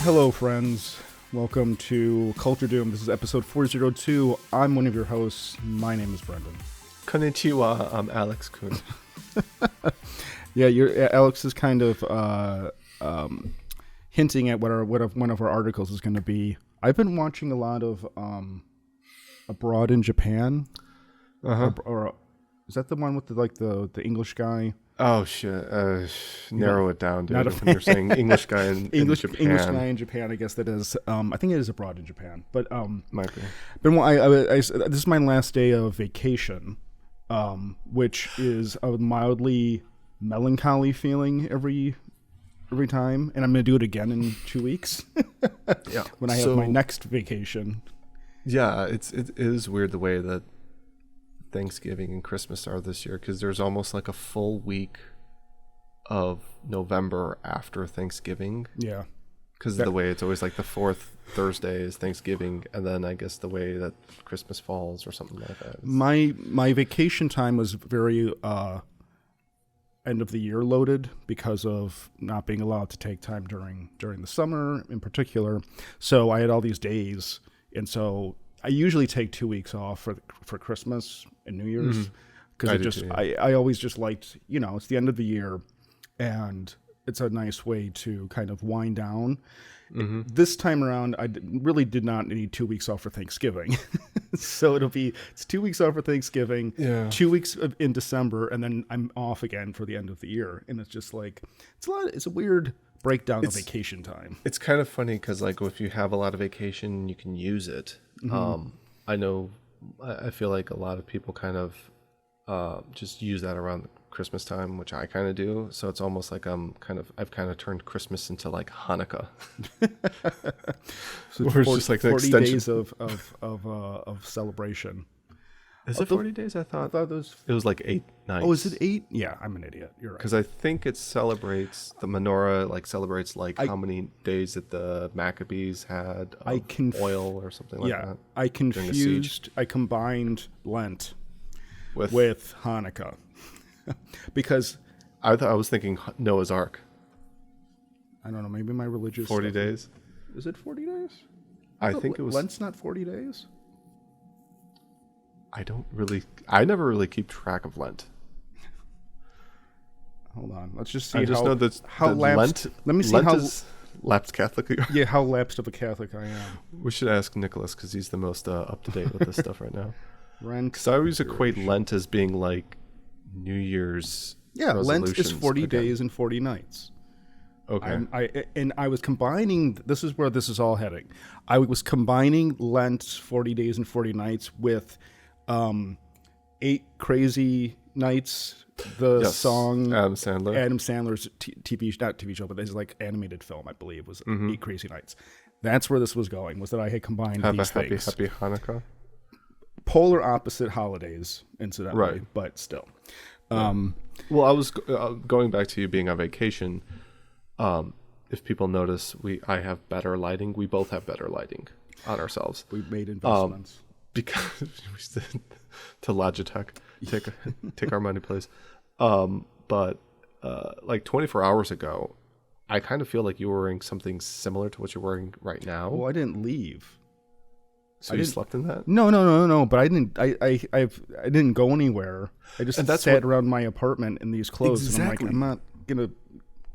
Hello, friends. Welcome to Culture Doom. This is episode 402. I'm one of your hosts. My name is Brendan. Konnichiwa, I'm Alex Kuhn. Yeah, Alex is kind of hinting at what one of our articles is going to be. I've been watching a lot of Abroad in Japan. Or is that the one with the English guy? Oh shit! Narrow it down, dude. When you're saying English guy in Japan, English guy in Japan, I guess that is. I think it is Abroad in Japan, but might be. But this is my last day of vacation, which is a mildly melancholy feeling every time, and I'm going to do it again in 2 weeks. Yeah, when I have my next vacation. Yeah, it is weird the way that Thanksgiving and Christmas are this year, because there's almost like a full week of November after Thanksgiving. Yeah, because of the way it's always like the fourth Thursday is Thanksgiving, and then I guess the way that Christmas falls or something like that. My vacation time was very end of the year loaded because of not being allowed to take time during the summer in particular. So I had all these days, and so I usually take 2 weeks off for Christmas and New Year's because I always just liked, it's the end of the year and it's a nice way to kind of wind down. Mm-hmm. This time around, I really did not need 2 weeks off for Thanksgiving. So it's 2 weeks off for Thanksgiving, 2 weeks in December, and then I'm off again for the end of the year. And it's just like, it's a weird breakdown of vacation time. It's kind of funny because like if you have a lot of vacation, you can use it. Mm-hmm. I feel like a lot of people kind of just use that around Christmas time, which I kind of do. So it's almost like I've kind of turned Christmas into like Hanukkah. So it's just like 40 days of celebration. Is it 40 days? I thought it was like 8 nights. Oh, is it 8? Yeah, I'm an idiot. You're right. Because I think it celebrates, the menorah celebrates how many days that the Maccabees had of oil or something like that. I combined Lent with Hanukkah. Because I was thinking Noah's Ark. I don't know, maybe my religious 40 days. Is it 40 days? I think it was. Lent's not 40 days? I never really keep track of Lent. Hold on. Let's just see how lapsed. Let me see Lent how is lapsed Catholic you are. Yeah, how lapsed of a Catholic I am. We should ask Nicholas because he's the most up to date with this stuff right now. Because I always equate Lent as being like New Year's. Yeah, Lent is 40 days and 40 nights. Okay. I was combining. This is where this is all heading. I was combining Lent 40 days and 40 nights with 8 Crazy Nights, song Adam Sandler's not TV show, but his like animated film, I believe, was 8 Crazy Nights. That's where this was going. Was that I had combined these things. Happy Hanukkah. Polar opposite holidays, incidentally, right? But still. Well, I was going back to you being on vacation. If people notice, I have better lighting. We both have better lighting on ourselves. We've made investments. Because we to Logitech take our money, please. But like 24 hours ago, I kind of feel like you were wearing something similar to what you're wearing right now. Well, I didn't leave. So you slept in that? No. But I didn't. I didn't go anywhere. I just sat around my apartment in these clothes, exactly. And I'm not gonna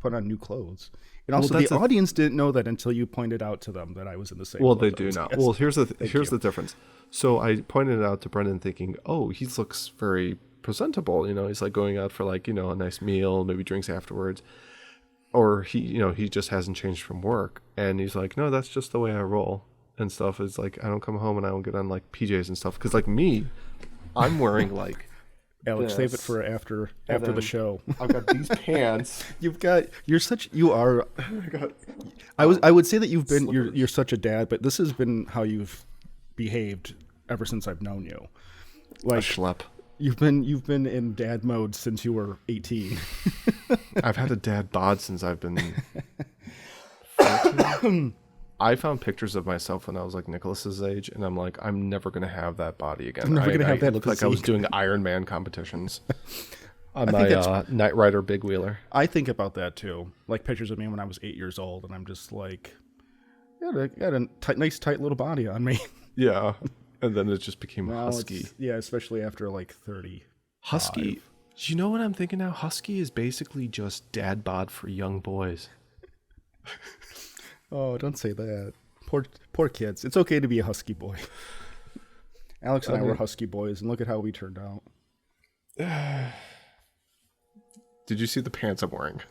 put on new clothes. And also, the audience didn't know that until you pointed out to them that I was in the same. Well, they do now. Yes. Well, here's the difference. So I pointed it out to Brendan, thinking, "Oh, he looks very presentable. He's like going out for a nice meal, maybe drinks afterwards, or he just hasn't changed from work." And he's like, "No, that's just the way I roll and stuff. It's like I don't come home and I don't get on like PJs and stuff because like me, I'm wearing like." Alex, save it for after the show. I've got these pants. You are. I would say that you're such a dad, but this has been how you've behaved ever since I've known you. Like a schlep. You've been in dad mode since you were 18. I've had a dad bod since I've been 14. I found pictures of myself when I was like Nicholas's age, and I'm like, I'm never gonna have that body again. I'm never gonna have that. I looked like I was doing Iron Man competitions on my Knight Rider big wheeler. I think about that too, like pictures of me when I was 8 years old, and I'm just like, Had a nice tight little body on me. Yeah. And then it just became Now husky. Yeah, especially after like 30. Husky. You know what I'm thinking now? Husky is basically just dad bod for young boys. Oh, don't say that. Poor kids. It's okay to be a husky boy. Alex and I were husky boys, and look at how we turned out. Did you see the pants I'm wearing?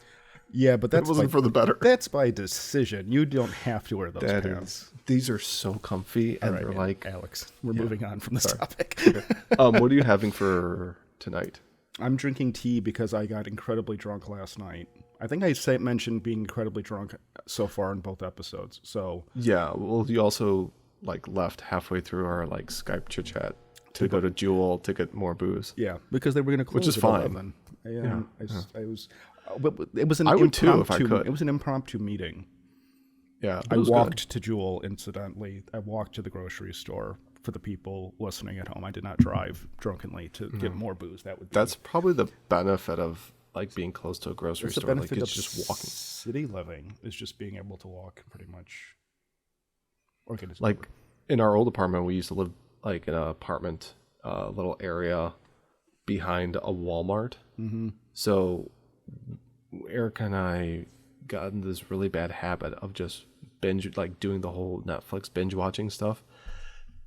Yeah, but that wasn't for the better. That's by decision. You don't have to wear those pants. These are so comfy, and they're like... Alex, we're moving on from this topic. Okay. What are you having for tonight? I'm drinking tea because I got incredibly drunk last night. I think I mentioned being incredibly drunk so far in both episodes. So yeah, well, you also like left halfway through our like Skype chit chat to go to Jewel to get more booze. Yeah, because they were going to close, which is at fine. 11. I was. It was an I would impromptu, too if I could. It was an impromptu meeting. Yeah, I walked to Jewel. Incidentally, I walked to the grocery store. For the people listening at home, I did not drive drunkenly to get more booze. That's probably the benefit of like being close to a grocery store. The benefit like of just walking. City living is just being able to walk pretty much. Like in our old apartment, we used to live like in an apartment, little area behind a Walmart. Mm-hmm. So Eric and I got in this really bad habit of just doing the whole Netflix binge watching stuff.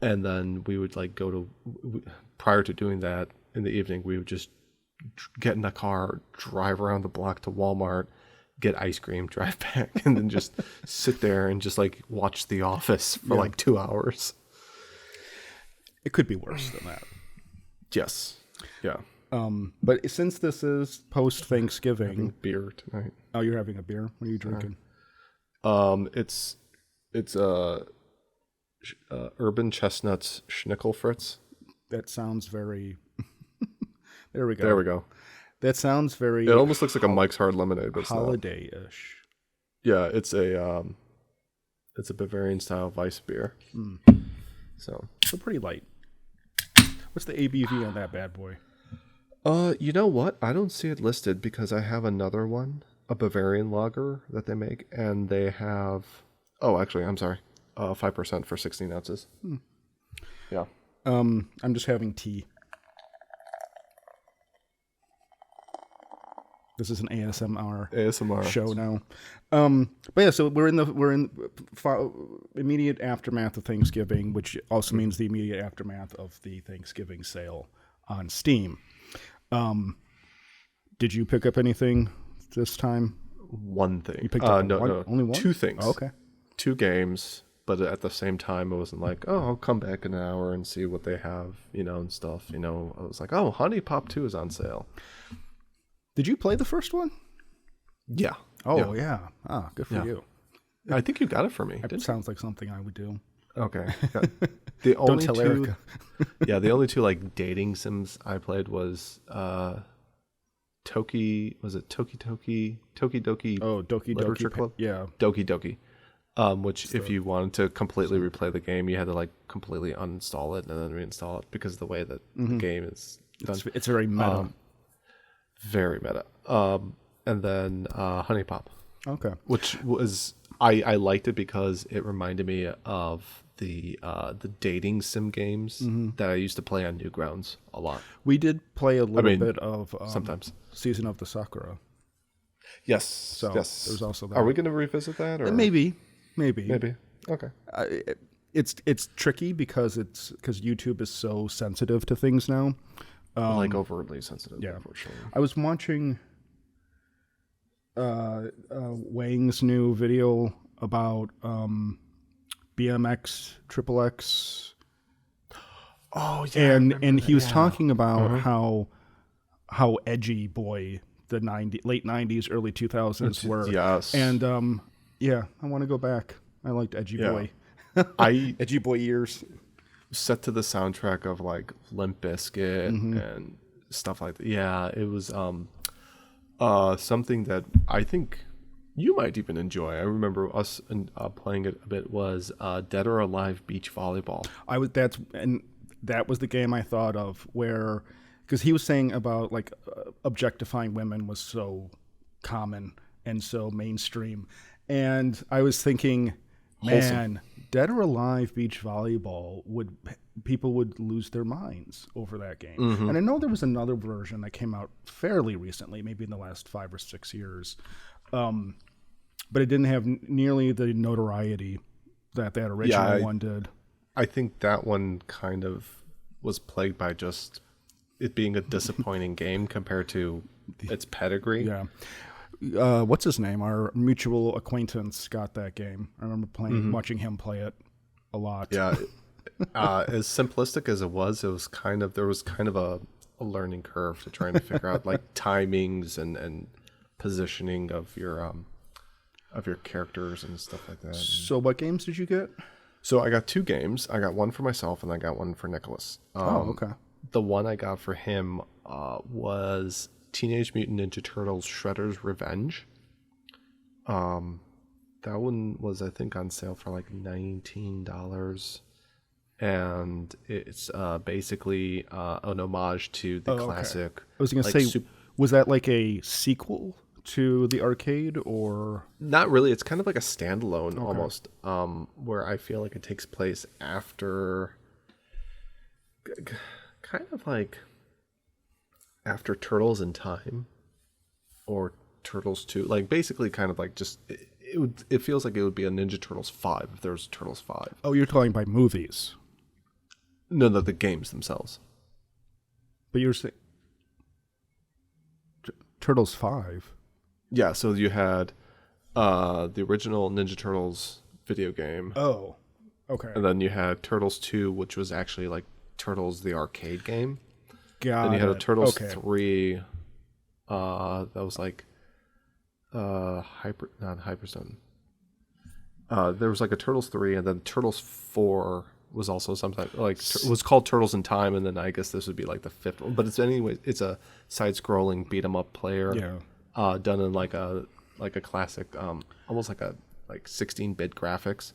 And then we would like prior to doing that in the evening, we would just get in a car, drive around the block to Walmart, get ice cream, drive back, and then just sit there and just like watch The Office for like 2 hours. It could be worse than that. Yes. Yeah. But since this is post Thanksgiving, beer tonight. Oh, you're having a beer? What are you drinking? It's Urban Chestnuts Schnickel Fritz. That sounds very... There we go. There we go. That sounds very... It almost looks like a Mike's Hard Lemonade, but it's holiday-ish. Yeah, it's a Bavarian style Weiss beer. Mm. So pretty light. What's the ABV on that bad boy? You know what? I don't see it listed because I have another one, a Bavarian lager that they make, and they have... Oh, actually, I'm sorry. 5% for 16 ounces. Yeah. I'm just having tea. This is an ASMR show now. But yeah, so we're in immediate aftermath of Thanksgiving, which also means the immediate aftermath of the Thanksgiving sale on Steam. Did you pick up anything this time? One thing. You picked up no, only one? 2 things. Oh, okay. 2 games, but at the same time, it wasn't like, oh, I'll come back in an hour and see what they have, and stuff. I was like, oh, Honey Pop 2 is on sale. Did you play the first one? Yeah. Oh, yeah. Ah, good for you. I think you got it for me. It sounds like something I would do. Okay. Yeah. The only Don't tell Erica. The only 2 like dating sims I played was Toki Doki? Oh, Doki Literature Doki Club? Yeah. Doki Doki. Which if you wanted to completely replay the game, you had to like completely uninstall it and then reinstall it because of the way that the game is done. It's very meta. Very meta. And then Honey Pop. Okay. Which was I liked it because it reminded me of the dating sim games that I used to play on Newgrounds a lot. We did play a little bit of sometimes Season of the Sakura. Yes. So yes. there's also that. Are we going to revisit that? Or? Maybe. Okay. It's tricky because YouTube is so sensitive to things now. Like overtly sensitive. Yeah. Unfortunately. I was watching Wang's new video about BMX XXX. Oh yeah. And he was talking about how edgy boy the late 90s, early 2000s were. Yes. And I want to go back. I liked edgy boy. Edgy boy years. Set to the soundtrack of like Limp Bizkit and stuff like that. Yeah, it was something that I think you might even enjoy. I remember us playing it a bit was Dead or Alive Beach Volleyball. That was the game I thought of where, because he was saying about like objectifying women was so common and so mainstream, and I was thinking, wholesome. Man, Dead or Alive beach volleyball people would lose their minds over that game. Mm-hmm. And I know there was another version that came out fairly recently, maybe in the last 5 or 6 years, but it didn't have nearly the notoriety that original one did. I think that one kind of was plagued by just it being a disappointing game compared to its pedigree. Yeah. What's his name? Our mutual acquaintance got that game. I remember watching him play it a lot. Yeah. As simplistic as it was there was kind of a learning curve to trying to figure out like timings and positioning of your characters and stuff like that. So what games did you get? So I got 2 games. I got one for myself and I got one for Nicholas. Okay. The one I got for him was Teenage Mutant Ninja Turtles Shredder's Revenge. That one was, I think, on sale for like $19. And it's basically an homage to the classic. Okay. I was going to say, was that like a sequel to the arcade or? Not really. It's kind of like a standalone almost, where I feel like it takes place after, kind of like after Turtles in Time or Turtles 2. Like basically kind of like just, it feels like it would be a Ninja Turtles 5 if there was Turtles 5. Oh, you're talking by movies. No, the games themselves. But you're saying Turtles 5? Yeah, so you had the original Ninja Turtles video game. Oh, okay. And then you had Turtles 2, which was actually like Turtles the arcade game. Then you had a Turtles 3 that was like not Hyperstone. There was like a Turtles 3 and then Turtles 4 was also something like it was called Turtles in Time, and then I guess this would be like the 5th one. But it's a side-scrolling beat 'em up player. Yeah. Done in like a classic, almost like 16-bit graphics.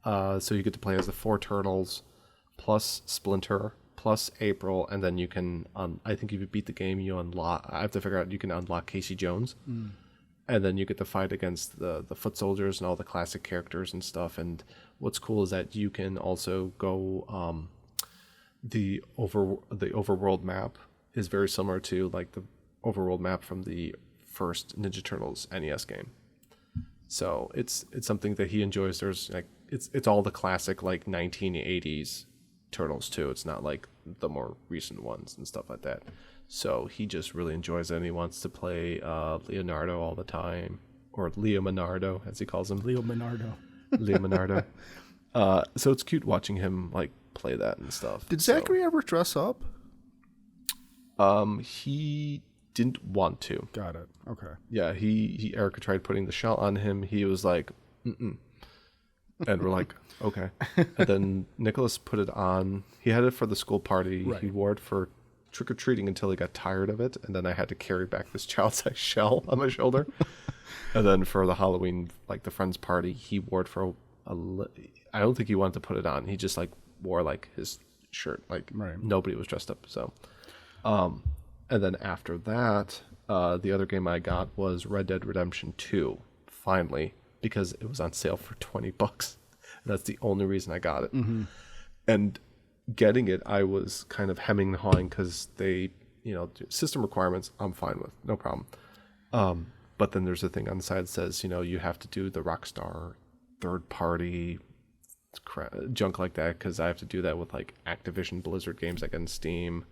So you get to play as the 4 turtles, plus Splinter, plus April, and then you can. I think if you beat the game, you unlock. I have to figure out you can unlock Casey Jones, and then you get to fight against the foot soldiers and all the classic characters and stuff. And what's cool is that you can also go. The overworld map is very similar to like the overworld map from the first Ninja Turtles NES game. So it's something that he enjoys. There's like it's all the classic like 1980s Turtles too. It's not like the more recent ones and stuff like that. So he just really enjoys it, and he wants to play Leonardo all the time, or Leo Minardo as he calls him. Leo Minardo. Leo Minardo. So it's cute watching him like play that and stuff. Did Zachary ever dress up? He didn't want to. Got it. Okay. Yeah, Erica tried putting the shell on him. He was like, mm-mm. And we're like, okay. And then Nicholas put it on. He had it for the school party. Right. He wore it for trick-or-treating until he got tired of it. And then I had to carry back this child-sized shell on my shoulder. And then for the Halloween, like the friend's party, he wore it for I don't think he wanted to put it on. He just like wore like his shirt. Like Nobody was dressed up. So, and then after that, the other game I got was Red Dead Redemption 2, finally, because it was on sale for $20. That's the only reason I got it. Mm-hmm. And getting it, I was kind of hemming and hawing because they, system requirements, I'm fine with, no problem. But then there's a thing on the side that says, you have to do the Rockstar third-party junk like that, because I have to do that with like Activision Blizzard games like on Steam.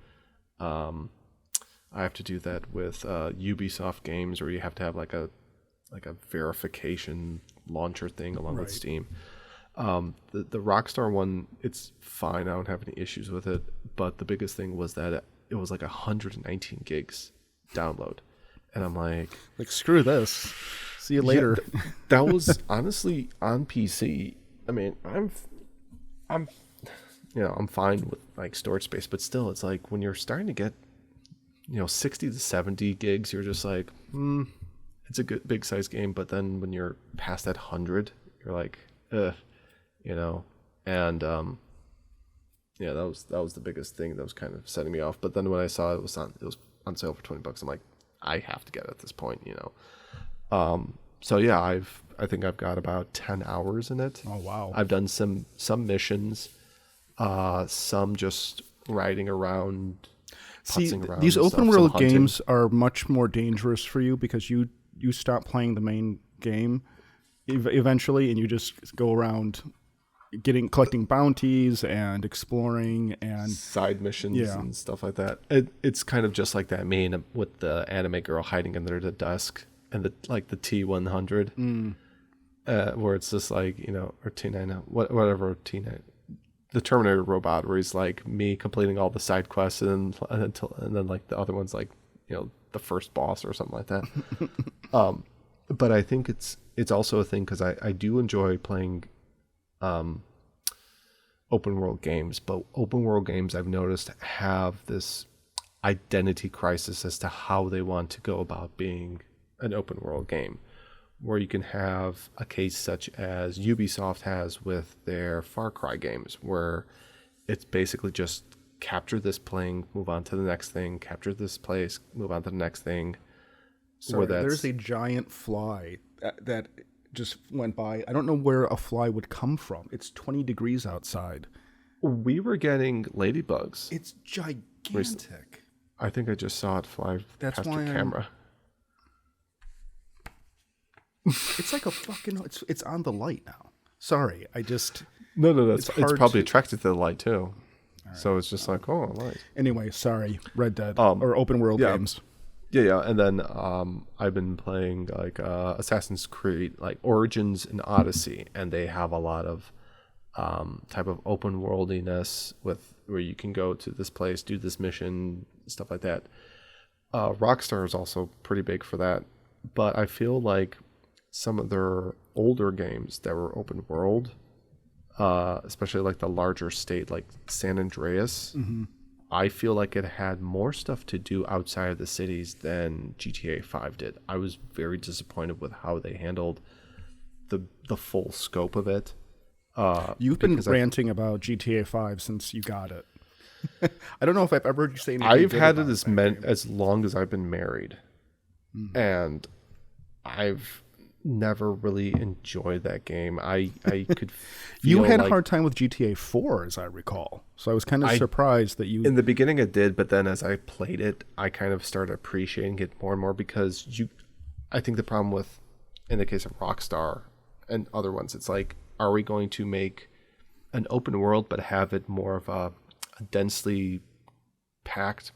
I have to do that with Ubisoft games, where you have to have like a verification launcher thing along with Steam. The Rockstar one, it's fine. I don't have any issues with it. But the biggest thing was that it was like 119 gigs download, and I'm like screw this. See you later. Yeah, that was honestly on PC. I mean, I'm fine with like storage space, but still, it's like when you're starting to get 60 to 70 gigs, you're just like, it's a good big size game. But then when you're past that 100, you're like, and that was the biggest thing that was kind of setting me off. But then when I saw it was on sale for $20, I'm like, I have to get it at this point, So yeah, I think I've got about 10 hours in it. Oh wow! I've done some missions, some just riding around. See, around these and open stuff, world some hunting. games are much more dangerous for you because you stop playing the main game eventually, and you just go around collecting bounties and exploring and Side missions Yeah. and stuff like that. It's kind of just like that meme with the anime girl hiding under the desk and the T100, where it's just like, or T9, whatever T9, the Terminator robot, where he's like me completing all the side quests and then like the other one's like, the first boss or something like that. But I think it's also a thing because I do enjoy playing open world games, but open world games I've noticed have this identity crisis as to how they want to go about being an open world game, where you can have a case such as Ubisoft has with their Far Cry games, where it's basically just capture this plane, move on to the next thing, capture this place, move on to the next thing. Sorry, there's a giant fly that just went by. I don't know where a fly would come from. It's 20 degrees outside. We were getting ladybugs. It's gigantic. I think I just saw it fly past your camera. It's like a fucking. It's on the light now. Sorry, I just. No. It's probably attracted to the light too. Right. So it's just like, oh, light. Anyway, sorry, Red Dead or open world games. Yeah, and then I've been playing like Assassin's Creed, like Origins and Odyssey, and they have a lot of type of open worldiness with where you can go to this place, do this mission, stuff like that. Rockstar is also pretty big for that, but I feel like some of their older games that were open world, especially like the larger state, like San Andreas. Mm-hmm. I feel like it had more stuff to do outside of the cities than GTA 5 did. I was very disappointed with how they handled the full scope of it. You've been ranting about GTA 5 since you got it. I don't know if I've ever heard you say anything. I've had it as long as I've been married. And I've never really enjoyed that game. I could feel you had a hard time with GTA 4, as I recall. So I was kind of surprised that you... In the beginning I did, but then as I played it, I kind of started appreciating it more and more because I think the problem with, in the case of Rockstar and other ones, it's like, are we going to make an open world but have it more of a densely packed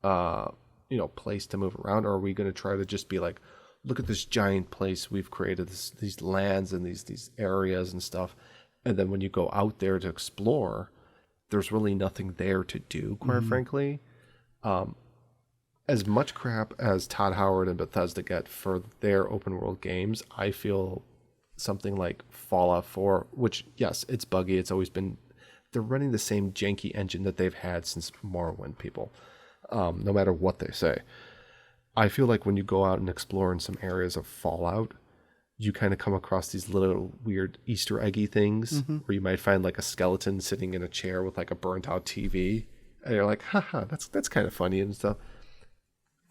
place to move around, or are we going to try to just be like, look at this giant place we've created, these lands and these areas and stuff, and then when you go out there to explore, there's really nothing there to do, quite frankly. As much crap as Todd Howard and Bethesda get for their open world games, I feel something like Fallout 4, which, yes, it's buggy, it's always been, they're running the same janky engine that they've had since Morrowind, people, no matter what they say. I feel like when you go out and explore in some areas of Fallout, you kind of come across these little weird Easter eggy things where you might find like a skeleton sitting in a chair with like a burnt out TV. And you're like, haha, that's kind of funny and stuff.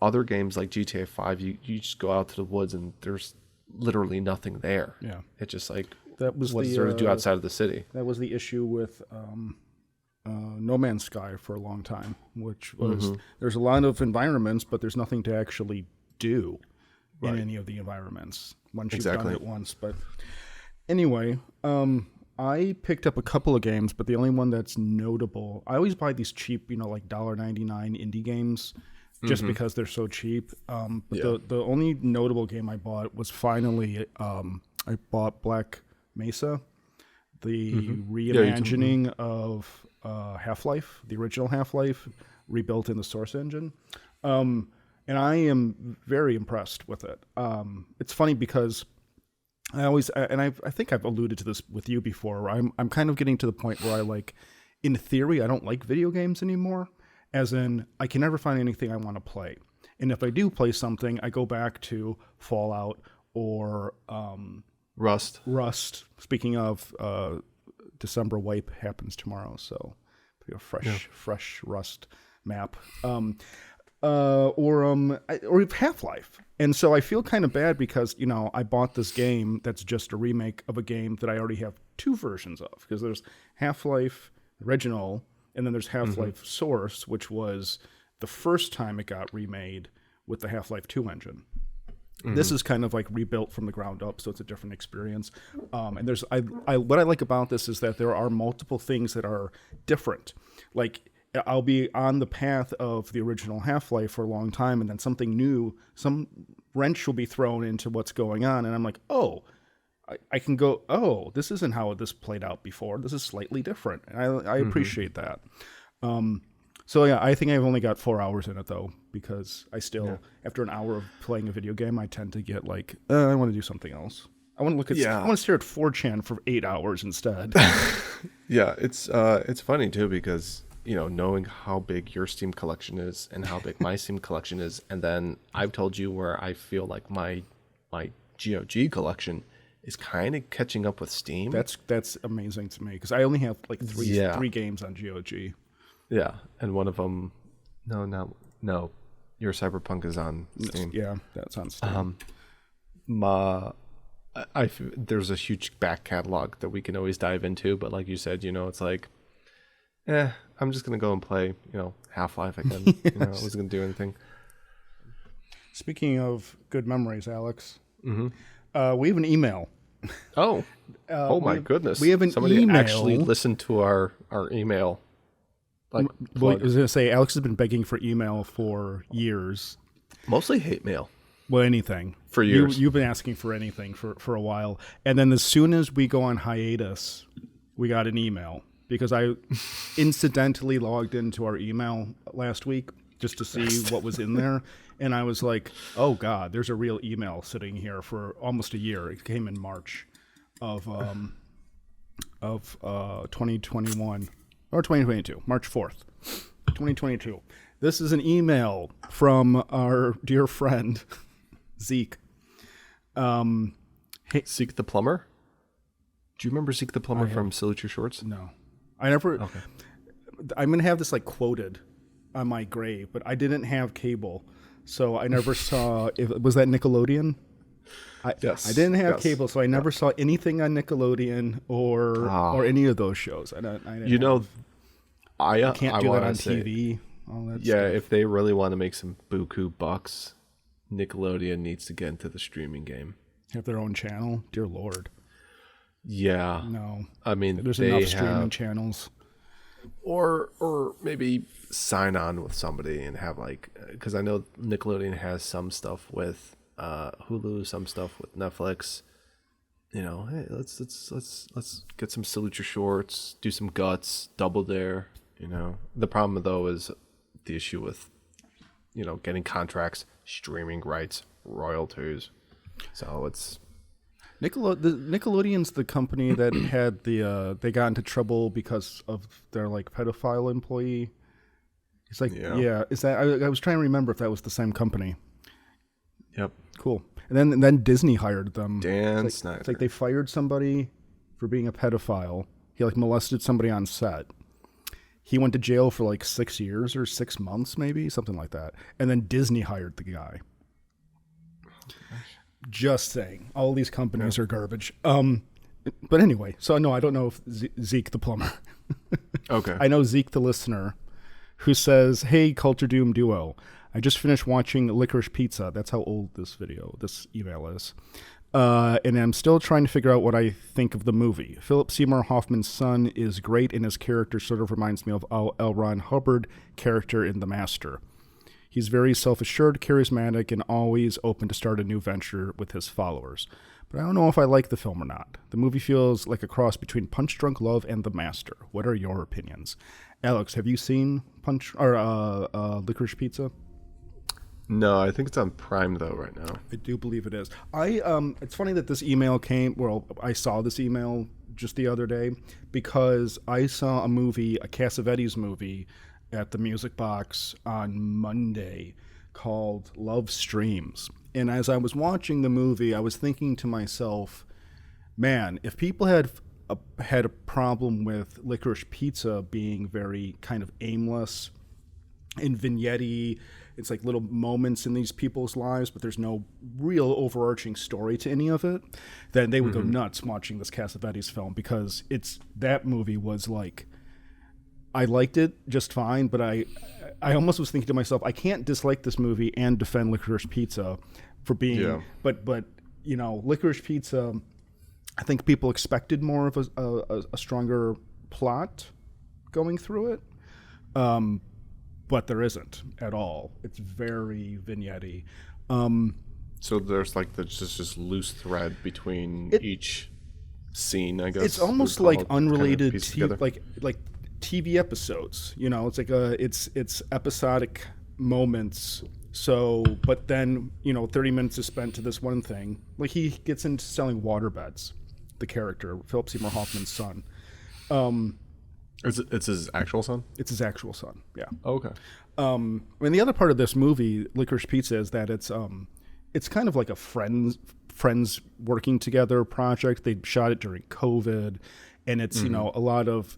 Other games like GTA 5, you just go out to the woods and there's literally nothing there. Yeah. It's just like, what's there to do outside of the city? That was the issue with No Man's Sky for a long time, which was there's a lot of environments, but there's nothing to actually do in any of the environments once you've done it once. But anyway, I picked up a couple of games, but the only one that's notable, I always buy these cheap, like $1.99 indie games just because they're so cheap. But the only notable game I bought was finally, I bought Black Mesa, the reimagining of Half-Life, the original Half-Life, rebuilt in the Source engine. And I am very impressed with it. It's funny because I think I've alluded to this with you before. I'm kind of getting to the point where in theory, I don't like video games anymore. As in, I can never find anything I want to play. And if I do play something, I go back to Fallout or Rust. Speaking of, December wipe happens tomorrow, so a fresh Rust map. or Half-Life. And so I feel kind of bad because, I bought this game that's just a remake of a game that I already have two versions of, because there's Half-Life original and then there's Half-Life Source, which was the first time it got remade with the Half-Life 2 engine. This is kind of like rebuilt from the ground up, so it's a different experience. And there's what I like about this is that there are multiple things that are different. Like, I'll be on the path of the original Half-Life for a long time, and then something new, some wrench will be thrown into what's going on, and I'm like, oh, I can go, oh, this isn't how this played out before. This is slightly different, and I appreciate that. So yeah, I think I've only got 4 hours in it though, because I still, after an hour of playing a video game, I tend to get like, I want to do something else. I want to look at, I want to stare at 4chan for 8 hours instead. Yeah, it's funny too, because knowing how big your Steam collection is and how big my Steam collection is, and then I've told you where I feel like my GOG collection is kind of catching up with Steam. That's amazing to me, because I only have like three games on GOG. Yeah, and one of them, no, your Cyberpunk is on Steam. Yeah, that's on Steam. There's a huge back catalog that we can always dive into, but like you said, it's like, I'm just gonna go and play, Half-Life again. Yes. I wasn't gonna do anything. Speaking of good memories, Alex, we have an email. Oh, my goodness! We have an Somebody email. actually listened to our email. I was gonna say, Alex has been begging for email for years. Mostly hate mail. Well, anything. For years. You've been asking for anything for a while. And then as soon as we go on hiatus, we got an email, because I incidentally logged into our email last week just to see what was in there. And I was like, oh God, there's a real email sitting here for almost a year. It came in March of 2021 or 2022, March 4th, 2022. This is an email from our dear friend, Zeke. Zeke the plumber? Do you remember Zeke the plumber from Salute Your Shorts? No, I never. Okay. I'm gonna have this like quoted on my grave, but I didn't have cable, so I never saw. Was that Nickelodeon? Yes. I didn't have cable, so I never saw anything on Nickelodeon or any of those shows. I can't do that on TV. All that stuff. If they really want to make some buku bucks, Nickelodeon needs to get into the streaming game. Have their own channel? Dear Lord. Yeah. No. I mean, there's enough streaming channels. Or maybe sign on with somebody and have because I know Nickelodeon has some stuff with Hulu, some stuff with Netflix. Hey, let's get some Salute Your Shorts, do some Guts, Double Dare. The problem though is the issue with getting contracts, streaming rights, royalties. So it's Nickelodeon's the company that had they got into trouble because of their pedophile employee. It's is that I was trying to remember if that was the same company. Yep. Cool. And then Disney hired them. Dan Snyder. It's like they fired somebody for being a pedophile. He molested somebody on set. He went to jail for 6 years or 6 months, maybe something like that. And then Disney hired the guy. Just saying, all these companies are garbage. But anyway, so no, I don't know if Zeke the plumber. Okay. I know Zeke the listener, who says, "Hey, Culture Doom duo, I just finished watching Licorice Pizza." That's how old this email is. And I'm still trying to figure out what I think of the movie. Philip Seymour Hoffman's son is great, and his character sort of reminds me of L. Ron Hubbard character in The Master. He's very self-assured, charismatic, and always open to start a new venture with his followers. But I don't know if I like the film or not. The movie feels like a cross between Punch Drunk Love and The Master. What are your opinions? Alex, have you seen Licorice Pizza? No, I think it's on Prime though right now. I do believe it is. It's funny that this email came. Well, I saw this email just the other day because I saw a Cassavetes movie, at the Music Box on Monday called Love Streams. And as I was watching the movie, I was thinking to myself, man, if people had a problem with Licorice Pizza being very kind of aimless and vignette-y it's like little moments in these people's lives, but there's no real overarching story to any of it, then they would go nuts watching this Cassavetes film, because that movie was like, I liked it just fine, but I almost was thinking to myself, I can't dislike this movie and defend Licorice Pizza for being, but Licorice Pizza, I think people expected more of a stronger plot going through it, but there isn't at all. It's very vignette-y. So there's like this loose thread between each scene, I guess. It's almost like unrelated, like TV episodes. It's like it's episodic moments. So, but then 30 minutes is spent to this one thing. Like he gets into selling waterbeds. The character, Philip Seymour Hoffman's son. It's his actual son? It's his actual son, yeah. Oh, okay. The other part of this movie, Licorice Pizza, is that it's kind of like a friends working together project. They shot it during COVID, and it's a lot of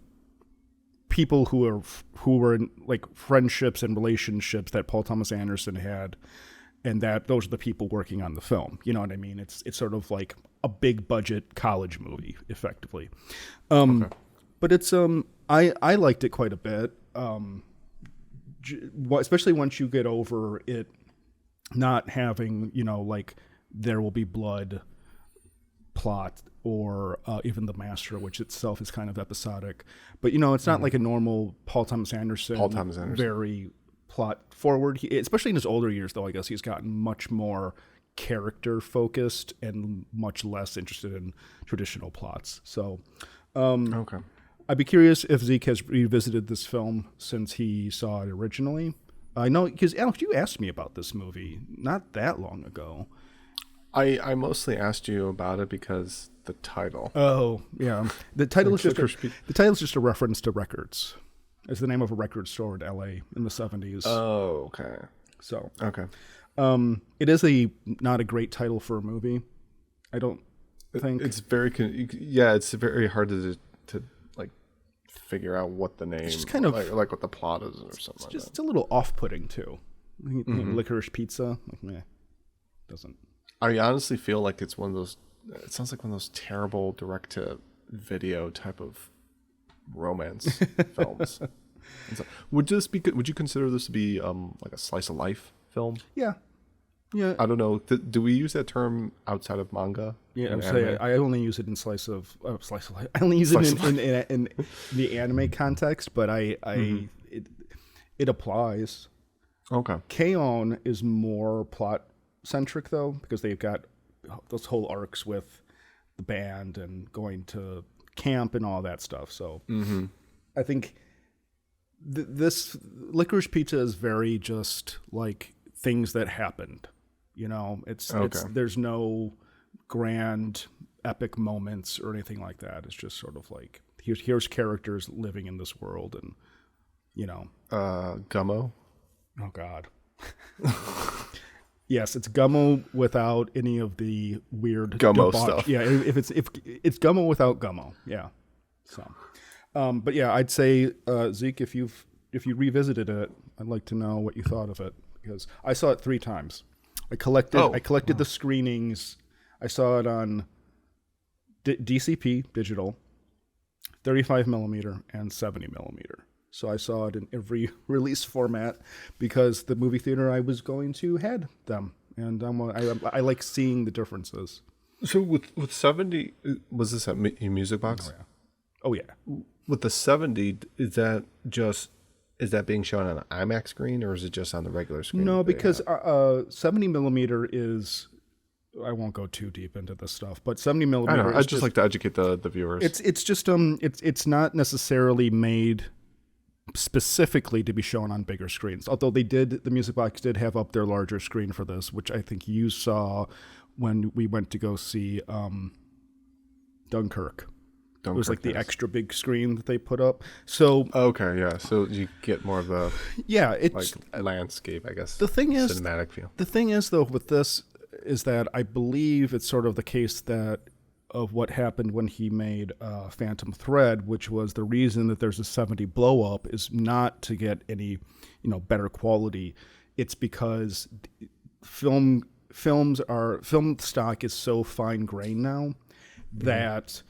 people who were in like friendships and relationships that Paul Thomas Anderson had, and that those are the people working on the film. You know what I mean? It's sort of like a big budget college movie, effectively. But it's I liked it quite a bit, especially once you get over it not having like There Will Be Blood plot, or even The Master, which itself is kind of episodic. But it's not like a normal Paul Thomas Anderson. Very plot forward. Especially in his older years, though, I guess he's gotten much more character focused and much less interested in traditional plots. So, okay. I'd be curious if Zeke has revisited this film since he saw it originally. I know, because Alex, you asked me about this movie not that long ago. I mostly asked you about it because the title. Oh, yeah. The title is just a reference to records. It's the name of a record store in LA in the 70s. Oh, okay. So, okay. It is not a great title for a movie, I don't think. It's very it's very hard to like figure out what the name, just kind of like what the plot is or something. It's a little off-putting too. Licorice Pizza, like meh, doesn't. I honestly feel like it's one of those. It sounds like one of those terrible direct-to-video type of romance films. So, would you consider this to be like a slice of life film? Yeah. I don't know. Do we use that term outside of manga? Yeah, I only use it in slice of life. I only use it in the anime context, but it applies. Okay. K-On! Is more plot centric though, because they've got those whole arcs with the band and going to camp and all that stuff. So I think this Licorice Pizza is very just like things that happened. It's there's no grand epic moments or anything like that. It's just sort of like here's characters living in this world, and Gummo. Oh God. Yes, it's Gummo without any of the weird Gummo stuff. Yeah, if it's Gummo without Gummo. Yeah. So, but yeah, I'd say Zeke, if you revisited it, I'd like to know what you thought of it, because I saw it 3 times. I collected the screenings. I saw it on DCP digital, 35 millimeter, and 70 millimeter. So I saw it in every release format because the movie theater I was going to had them, and I like seeing the differences. So with 70, was this at Music Box? Oh yeah. With the 70, is that being shown on an IMAX screen, or is it just on the regular screen? No, because 70 millimeter is. I won't go too deep into this stuff, but 70 millimeter. I know. I'd just like to educate the viewers. It's just it's not necessarily made specifically to be shown on bigger screens. Although the Music Box did have up their larger screen for this, which I think you saw when we went to go see Dunkirk. It was like the extra big screen that they put up. So okay, yeah. So you get more of the it's like landscape, I guess. The thing is, cinematic feel. The thing is, though, with this is that I believe it's sort of the case that of what happened when he made Phantom Thread, which was the reason that there's a 70 blow up is not to get any better quality. it's because film stock is so fine grained now that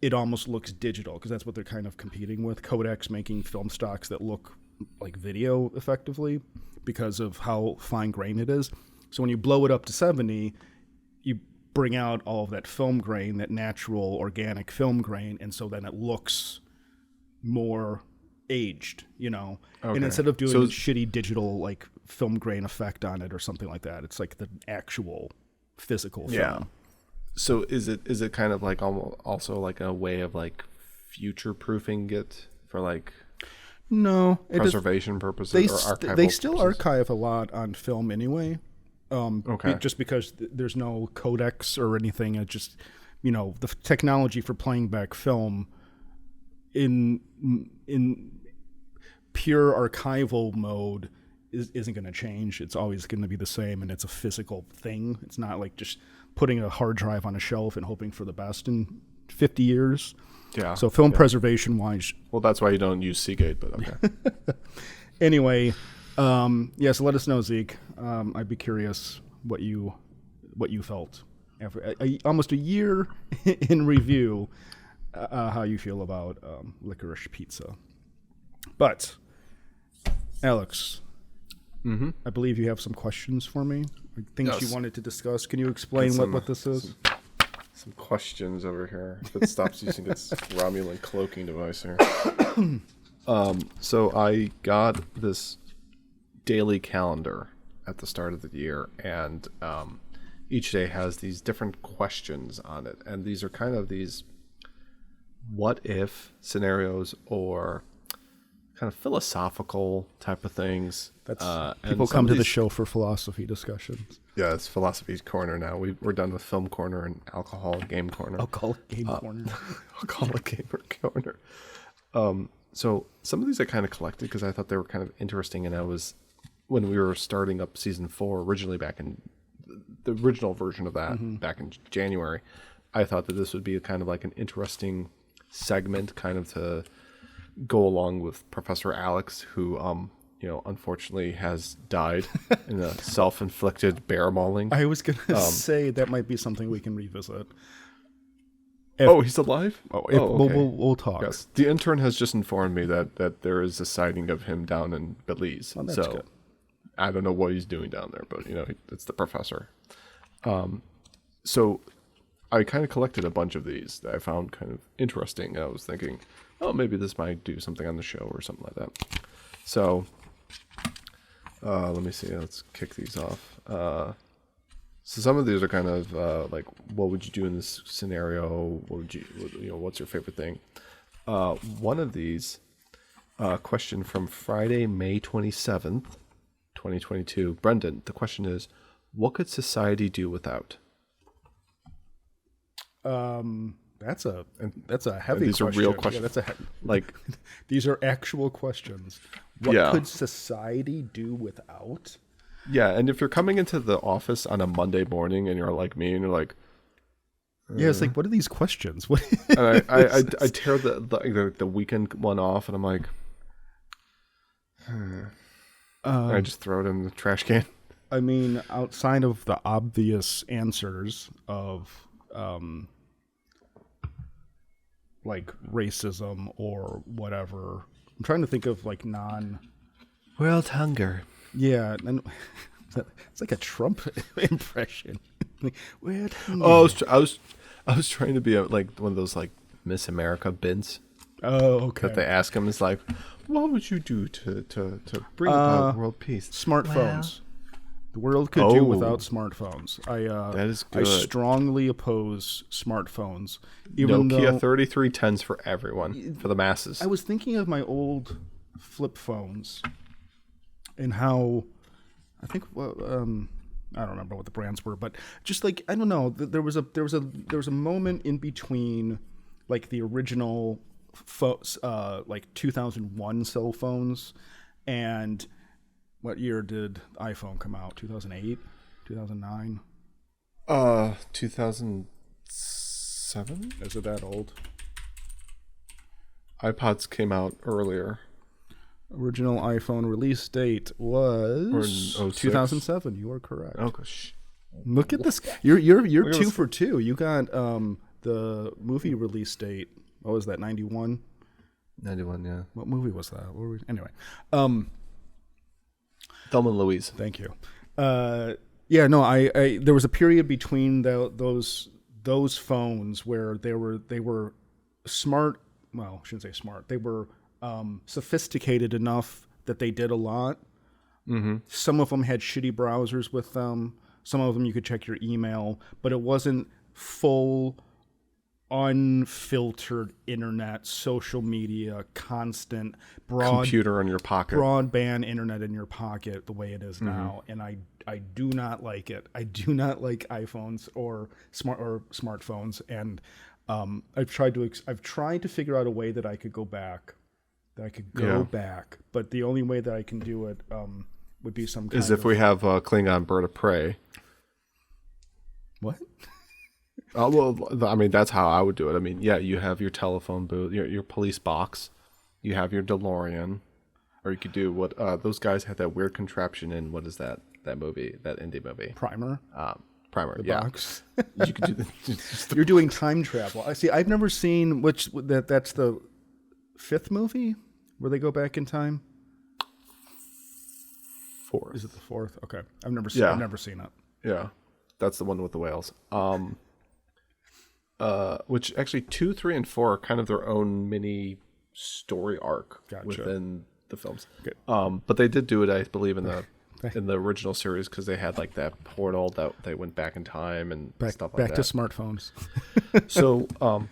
it almost looks digital, because that's what they're kind of competing with. Kodak's making film stocks that look like video effectively because of how fine grained it is. So when you blow it up to 70, you bring out all of that film grain, that natural organic film grain, and so then it looks more aged, Okay. And instead of doing a shitty digital like film grain effect on it or something like that, it's like the actual physical film. Yeah. So is it kind of like also like a way of like future proofing it for like preservation purposes or archival they still purposes? archive a lot on film anyway. Just because there's no codecs or anything. It just, the technology for playing back film in pure archival mode isn't going to change. It's always going to be the same, and it's a physical thing. It's not like just putting a hard drive on a shelf and hoping for the best in 50 years. Yeah. So film preservation wise. Well, that's why you don't use Seagate, but okay. Anyway, so let us know, Zeke. I'd be curious what you felt after almost a year in review, how you feel about licorice pizza. But Alex, I believe you have some questions for me, things you wanted to discuss. Can you explain what this is? Some questions over here. If it stops using its Romulan cloaking device here. So I got this daily calendar at the start of the year, and each day has these different questions on it, and these are kind of these what if scenarios or kind of philosophical type of things. People come to the show for philosophy discussions. Yeah, it's philosophy corner now. We're done with film corner and alcohol game corner. Alcoholic game corner. Alcoholic gamer corner. So some of these I kind of collected because I thought they were kind of interesting, and when we were starting up season 4 originally, back in the original version of that back in January, I thought that this would be kind of like an interesting segment kind of to go along with Professor Alex, who unfortunately has died in a self-inflicted bear mauling. I was going to say that might be something we can revisit. He's alive? Okay. We'll talk. Yes. The intern has just informed me that there is a sighting of him down in Belize. Oh, that's good. I don't know what he's doing down there, but it's the professor. So I kind of collected a bunch of these that I found kind of interesting. I was thinking, maybe this might do something on the show or something like that. So let me see. Let's kick these off. So some of these are kind of like, what would you do in this scenario? What's your favorite thing? One of these, question from Friday, May 27th, 2022. Brendan, the question is, what could society do without? That's a heavy these question. Are real questions. Yeah, these are actual questions. What could society do without? Yeah, and if you're coming into the office on a Monday morning and you're like me and you're like, it's like, what are these questions? What? And I tear the weekend one off, and I'm like, and I just throw it in the trash can. I mean, outside of the obvious answers of like racism or whatever, I'm trying to think of like world hunger. Yeah, and it's like a Trump impression. World hunger. Oh, I was trying to be like one of those like Miss America bins. Oh, okay. That they ask him is like, what would you do to bring about world peace? Smartphones. The world could do without smartphones. That is good. I strongly oppose smartphones. Nokia 3310s for everyone, for the masses. I was thinking of my old flip phones and how, I think, I don't remember what the brands were, but just like, I don't know, there was a moment in between like the original like 2001 cell phones and what year did iPhone come out? 2008? 2009? 2007? Is it that old? iPods came out earlier. Original iPhone release date was Or in 06? 2007. You are correct. Oh gosh. Look at this. You're Look at 2 this. for 2. You got the movie release date. What was that? 91. 91, yeah. What movie was that? What were we, anyway. Thelma and Louise. Thank you. Yeah, no, I there was a period between those phones where they were smart. Well, I shouldn't say smart. They were sophisticated enough that they did a lot. Mm-hmm. Some of them had shitty browsers with them. Some of them you could check your email, but it wasn't full, unfiltered internet, social media, constant Computer in your pocket. broadband internet in your pocket the way it is now. And I do not like it. I do not like iPhones or smartphones. And I've tried to figure out a way that I could go back. Back, but the only way that I can do it would be some kind Is if we have Klingon Bird of Prey. What? Well, I mean, that's how I would do it. I mean, yeah, you have your telephone booth, your police box, you have your DeLorean, or you could do what those guys had that weird contraption in. What is that movie? That indie movie? Primer. Primer. The yeah. box. You could do You're doing time travel. I see. I've never seen that's the 5th movie where they go back in time. 4th. Is it the 4th? Okay, I've never seen it. Yeah, that's the one with the whales. Which actually 2, 3, and 4 are kind of their own mini story arc within the films. Good. But they did do it, I believe, in the original series because they had like that portal that they went back in time and stuff like that. Back to smartphones. So,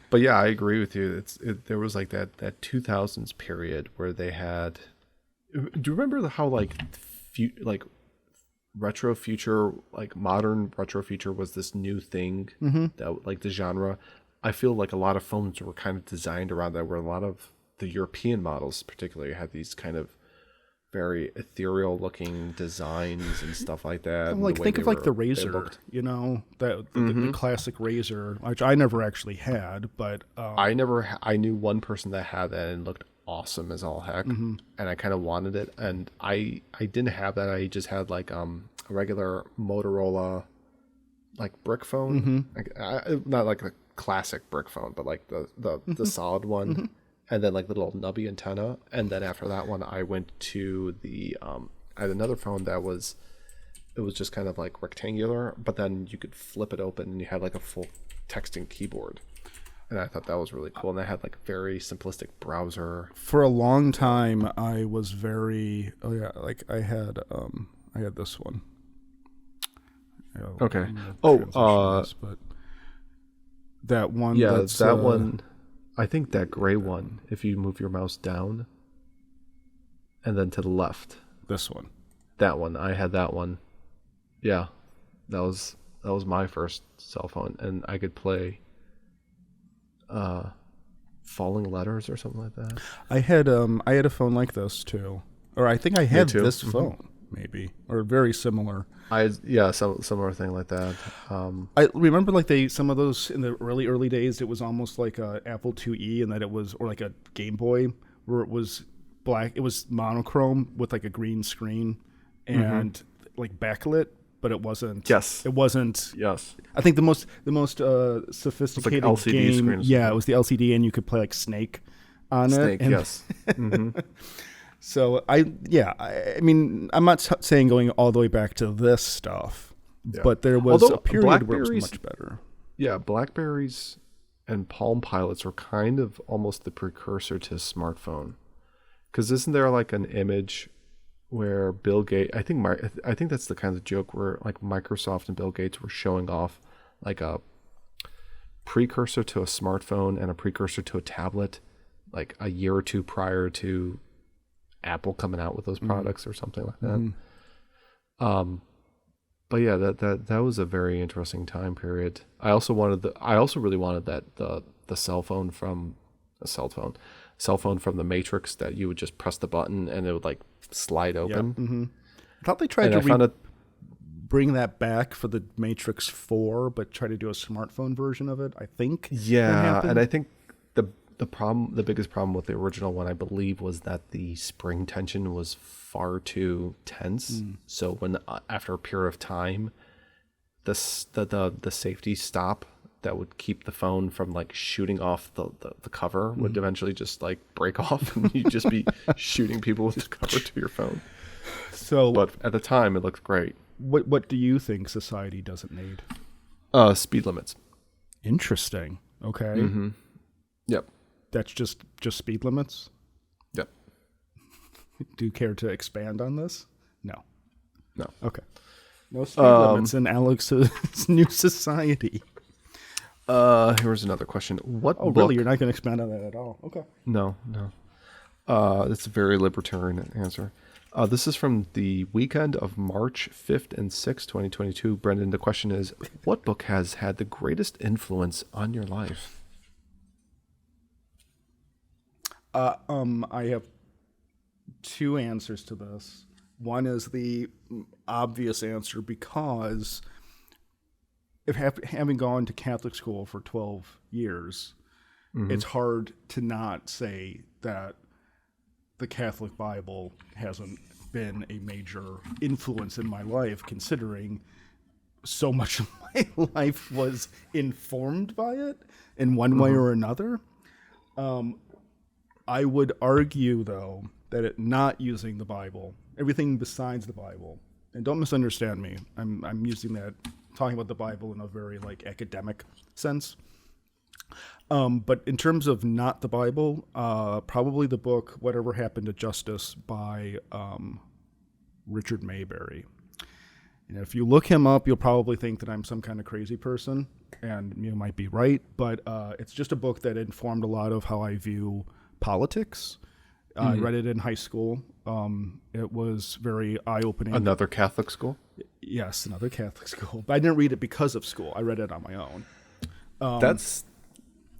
but yeah, I agree with you. There was like that 2000s period where they had. Do you remember how like retro future, like modern retro future was this new thing that like the genre? I feel like a lot of phones were kind of designed around that, where a lot of the European models particularly had these kind of very ethereal looking designs and stuff like that. Like think of like the Razor, the classic Razor, which I never actually had, but I knew one person that had that and looked awesome as all heck, and I kind of wanted it, and I didn't have that. I just had like a regular Motorola like brick phone, not like the classic brick phone, but like the solid one. And then like the little nubby antenna, and then after that one, I went to the I had another phone that was just kind of like rectangular, but then you could flip it open and you had like a full texting keyboard, and I thought that was really cool. And I had like a very simplistic browser. For a long time, I was very I had this one. Okay. But that one. Yeah, that's, that one. I think that gray one, if you move your mouse down and then to the left. This one. That one. I had that one. Yeah. That was my first cell phone, and I could play Falling Letters or something like that. I had a phone like this too. Or I think I had this phone maybe, or very similar. Similar thing like that. I remember like some of those in the early days. It was almost like a Apple IIe, and that it was, or like a Game Boy, where it was black. It was monochrome with like a green screen and like backlit, but it wasn't. Yes, it wasn't. Yes, I think the most sophisticated LCD game. Screen. Yeah, it was the LCD, and you could play like Snake on it. Snake, yes. So I mean, I'm not saying going all the way back to this stuff, but there was a period where it was much better. Yeah, Blackberries and Palm Pilots were kind of almost the precursor to a smartphone. Because isn't there like an image where Bill Gates? I think that's the kind of joke where like Microsoft and Bill Gates were showing off like a precursor to a smartphone and a precursor to a tablet, like a year or two prior to Apple coming out with those products or something like that. But yeah, that was a very interesting time period. I also really wanted that the cell phone from the Matrix, that you would just press the button and it would like slide open. I thought they tried bring that back for the Matrix 4, but try to do a smartphone version of it. I think. Yeah, and I think the biggest problem with the original one, I believe, was that the spring tension was far too tense. So when after a period of time, the safety stop that would keep the phone from like shooting off the cover would eventually just like break off, and you'd just be shooting people with the cover to your phone. So, But at the time, it looked great. what do you think society doesn't need? Speed limits. Interesting. Okay. Yep. That's just speed limits? Yep. Do you care to expand on this? No. No. Okay. No speed limits in Alex's new society. Here's another question. What book? Really? You're not going to expand on that at all? Okay. No. It's a very libertarian answer. This is from the weekend of March 5th and 6th, 2022. Brendan, the question is, what book has had the greatest influence on your life? I have two answers to this. One is the obvious answer because if having gone to Catholic school for 12 years, it's hard to not say that the Catholic Bible hasn't been a major influence in my life, considering so much of my life was informed by it in one way or another. I would argue, though, that it not using the Bible, everything besides the Bible, and don't misunderstand me, I'm using that, talking about the Bible in a very like academic sense. But in terms of not the Bible, probably the book Whatever Happened to Justice by Richard Mayberry. And if you look him up, you'll probably think that I'm some kind of crazy person, and you might be right, but it's just a book that informed a lot of how I view politics. I read it in high school. It was very eye-opening. Another Catholic school? Yes, another Catholic school. But I didn't read it because of school. I read it on my own.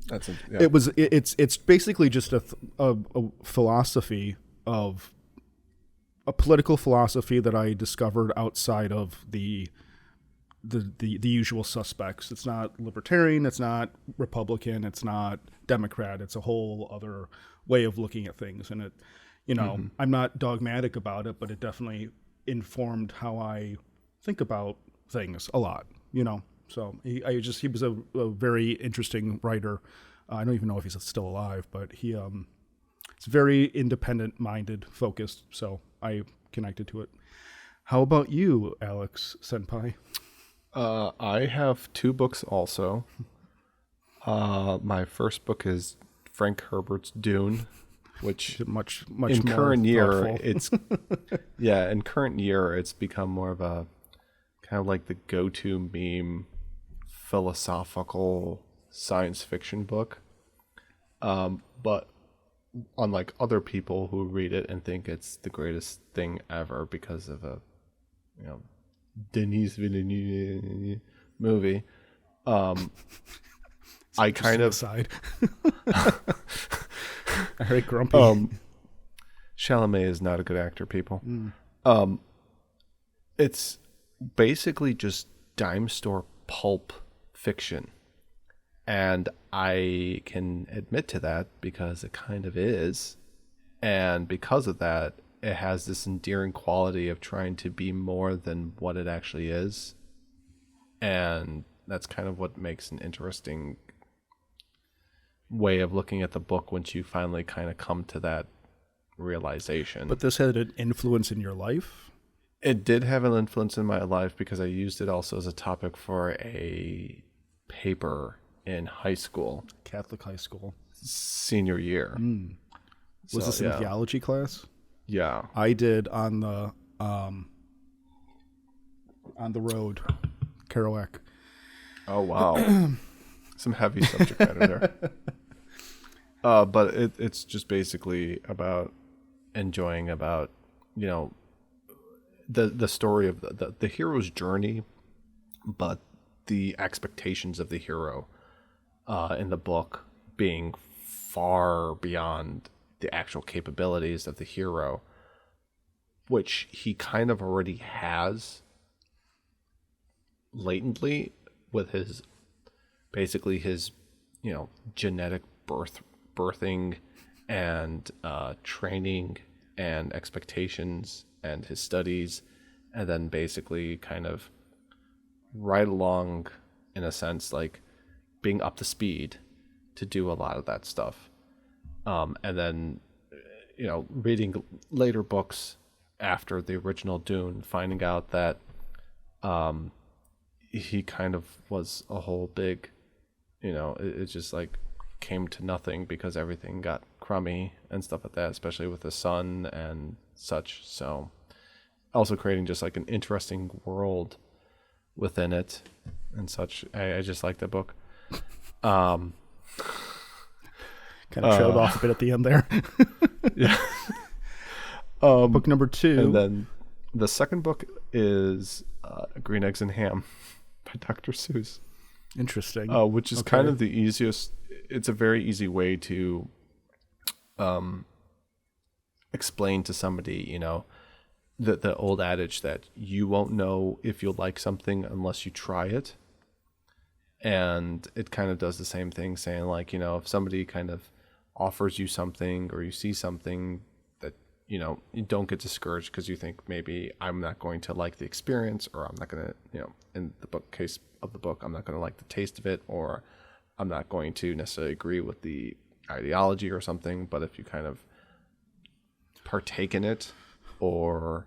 It's basically just a philosophy of a political philosophy that I discovered outside of the usual suspects. It's not libertarian, it's not Republican, it's not Democrat. It's a whole other way of looking at things, and it, I'm not dogmatic about it, but it definitely informed how I think about things a lot. So he was a very interesting writer. I don't even know if he's still alive, but it's very independent-minded, focused. So I connected to it. How about you, Alex Senpai? I have two books also. My first book is Frank Herbert's Dune, which much in more current year thoughtful. in current year it's become more of a kind of like the go-to meme philosophical science fiction book. But unlike other people who read it and think it's the greatest thing ever because of a Denis Villeneuve movie, I kind of side. I heard grumpy. Chalamet is not a good actor, people. It's basically just dime store pulp fiction, and I can admit to that because it kind of is, and because of that, it has this endearing quality of trying to be more than what it actually is, and that's kind of what makes an interesting way of looking at the book once you finally kind of come to that realization. But this had an influence in your life? It did have an influence in my life because I used it also as a topic for a paper in high school. Catholic high school. Senior year. Was this in a theology class? Yeah. I did on the road, Kerouac. Oh, wow. Some heavy subject matter there. But it's just basically about enjoying about, the story of the hero's journey, but the expectations of the hero in the book being far beyond the actual capabilities of the hero, which he kind of already has latently with his genetic birthing and training and expectations and his studies, and then basically kind of right along, in a sense, like being up to speed to do a lot of that stuff. And then, reading later books after the original Dune, finding out that he kind of was a whole big, it just like came to nothing because everything got crummy and stuff like that, especially with the son and such. So also creating just like an interesting world within it and such. I just like the book. Kind of trailed off a bit at the end there. Yeah. Book number 2. And then the second book is Green Eggs and Ham by Dr. Seuss. Interesting. Which is kind of the easiest. It's a very easy way to explain to somebody, the old adage that you won't know if you'll like something unless you try it. And it kind of does the same thing, saying like, if somebody kind of offers you something or you see something that, you don't get discouraged because you think maybe I'm not going to like the experience, or I'm not going to, in the case of the book, I'm not going to like the taste of it, or I'm not going to necessarily agree with the ideology or something. But if you kind of partake in it or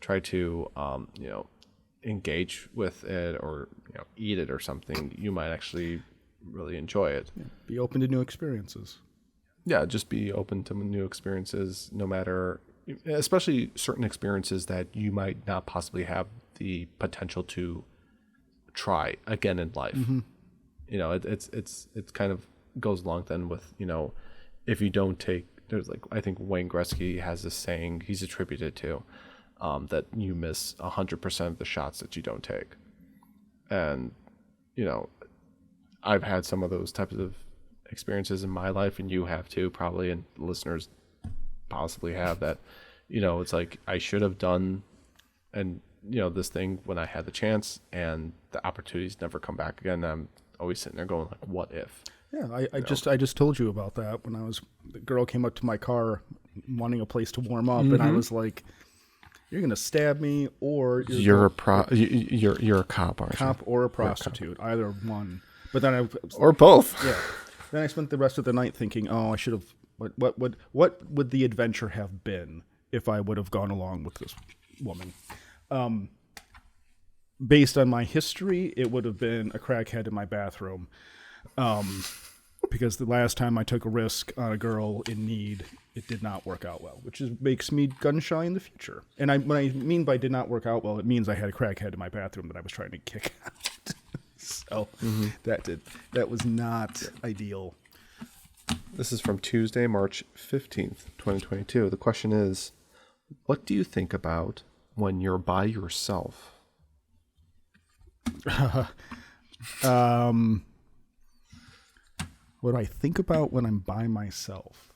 try to, engage with it or eat it or something, you might actually really enjoy it. Yeah, be open to new experiences. Yeah, just be open to new experiences, no matter, especially certain experiences that you might not possibly have the potential to try again in life. Mm-hmm. It's kind of goes along then with, if you don't take, there's like, I think Wayne Gretzky has this saying he's attributed to, that you miss 100% of the shots that you don't take. And, I've had some of those types of experiences in my life, and you have too, probably, and listeners possibly have that, it's like I should have done, and, this thing when I had the chance, and the opportunities never come back again. I'm always sitting there going like, what if? Yeah, I just told you about that when the girl came up to my car wanting a place to warm up, and I was like, you're gonna stab me, or you're a cop, aren't you? Cop or a prostitute, either one. But then or both. Yeah. Then I spent the rest of the night thinking, oh, I should have. What would the adventure have been if I would have gone along with this woman? Based on my history, it would have been a crackhead in my bathroom. Because the last time I took a risk on a girl in need, it did not work out well, which makes me gun shy in the future. And when I mean by did not work out well, it means I had a crackhead in my bathroom that I was trying to kick out. So that was not ideal. This is from Tuesday, March 15th, 2022. The question is, what do you think about when you're by yourself? What do I think about when I'm by myself?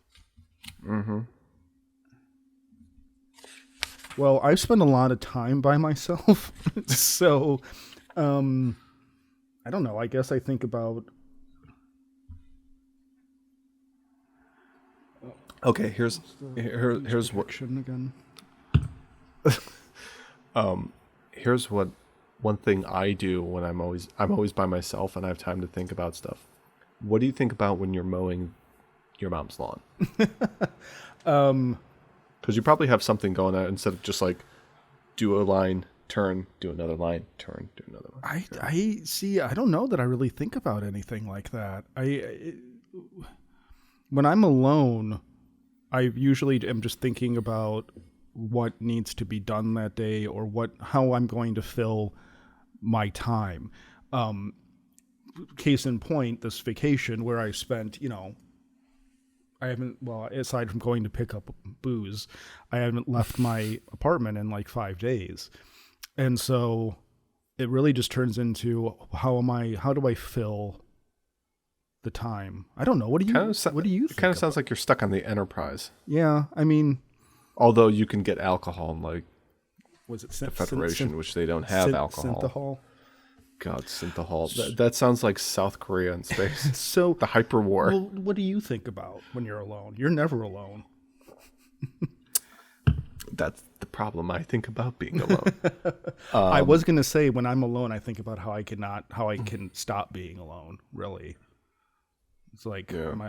Mm-hmm. Well, I've spent a lot of time by myself, so I don't know. I guess I think about. Okay, here's what again. Here's what one thing I do when I'm always by myself and I have time to think about stuff. What do you think about when you're mowing your mom's lawn? Because you probably have something going on instead of just like do a line, turn, do another line, turn, do another line. I see. I don't know that I really think about anything like that. When I'm alone, I usually am just thinking about what needs to be done that day or how I'm going to fill my time. Case in point, this vacation where I spent, aside from going to pick up booze, I haven't left my apartment in like 5 days. And so it really just turns into how do I fill the time? I don't know. What do you think? It kind of sounds like you're stuck on the Enterprise. Yeah, I mean, although you can get alcohol in like was it the Federation, which they don't have alcohol. Synthahol? God, Synthahol. That sounds like South Korea in space. So the hyper war. Well, what do you think about when you're alone? You're never alone. That's the problem. I think about being alone. I was gonna say when I'm alone, I think about how I can stop being alone. Really, it's like, am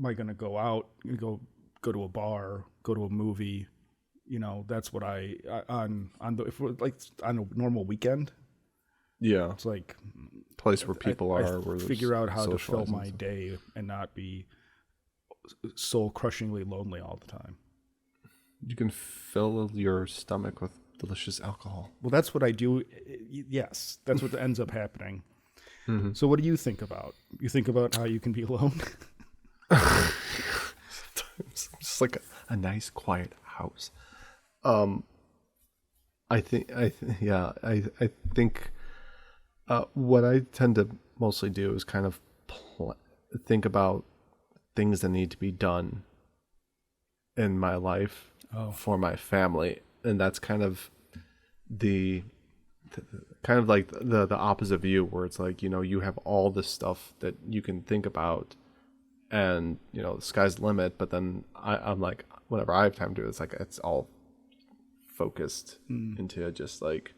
I gonna go out and go to a bar, go to a movie? You know, that's what on a normal weekend. Yeah, it's like place where people are. Where figure out how to fill my day and not be soul crushingly lonely all the time. You can fill your stomach with delicious alcohol. Well, that's what I do. Yes, that's what ends up happening. Mm-hmm. So what do you think about? You think about how you can be alone? Just like a nice quiet house. I think what I tend to mostly do is kind of think about things that need to be done in my life for my family, and that's kind of the opposite view, where it's like, you know, you have all this stuff that you can think about, and you know, the sky's the limit. But then I'm like, whenever I have time to do it, it's like it's all focused into just like,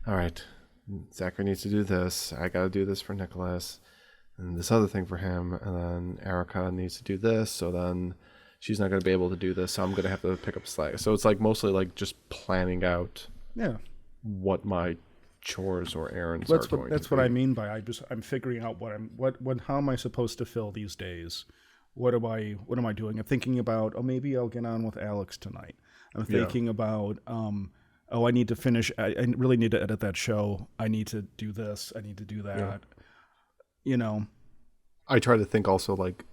all right, Zachary needs to do this. I got to do this for Nicholas, and this other thing for him, and then Erica needs to do this. So then she's not going to be able to do this. So I'm going to have to pick up slack. So it's like mostly like just planning out what my chores or errands are going to be. That's what I mean by I'm figuring out how am I supposed to fill these days? What am I doing? I'm thinking about, maybe I'll get on with Alex tonight. I'm thinking about, I need to finish. I really need to edit that show. I need to do this. I need to do that. Yeah. You know, I try to think also like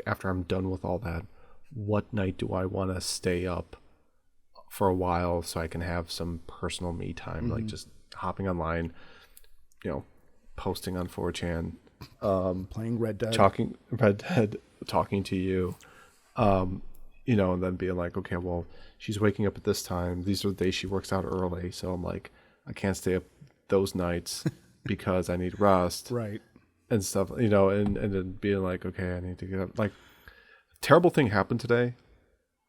after I'm done with all that, what night do I want to stay up for a while so I can have some personal me time, like just hopping online, you know, posting on 4chan, playing Red Dead, talking to you, you know, and then being like, okay, well, she's waking up at this time. These are the days she works out early. So I'm like, I can't stay up those nights because I need rest. Right. And stuff, you know, and then being like, okay, I need to get up. Like, a terrible thing happened today.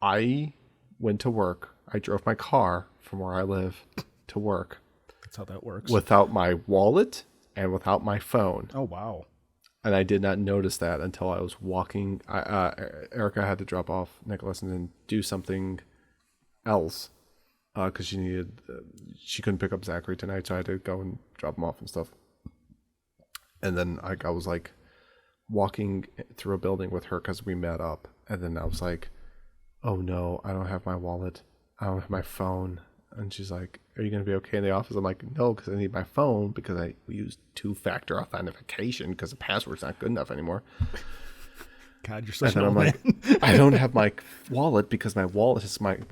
I went to work. I drove my car from where I live to work. That's how that works. Without my wallet and without my phone. Oh, wow. And I did not notice that until I was walking. Erica had to drop off Nicholas and then do something else because she couldn't pick up Zachary tonight, so I had to go and drop him off and stuff. And then I was like walking through a building with her because we met up. And then I was like, oh no, I don't have my wallet. I don't have my phone. And she's like, are you going to be okay in the office? I'm like, no, because I need my phone because we use 2-factor authentication because the password's not good enough anymore. God, you're such an old man. Like, I don't have my wallet because my wallet has my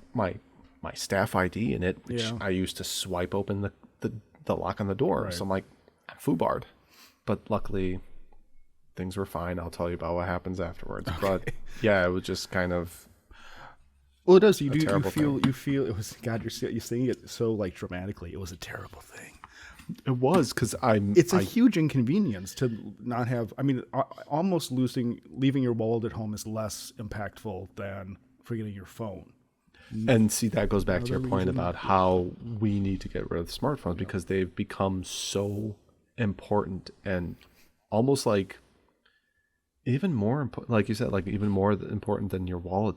staff ID in it, which I used to swipe open the lock on the door. Right. So I'm like, I'm foobarred. But luckily, things were fine. I'll tell you about what happens afterwards. Okay. But yeah, it was just kind of. Well, it does. You feel it was. God, you're saying it so like dramatically. It was a terrible thing. It was because It's a huge inconvenience to not have. I mean, almost leaving your wallet at home is less impactful than forgetting your phone. And see, that goes back to your point about how we need to get rid of the smartphones because they've become so important and almost like even more important, like you said, like even more important than your wallet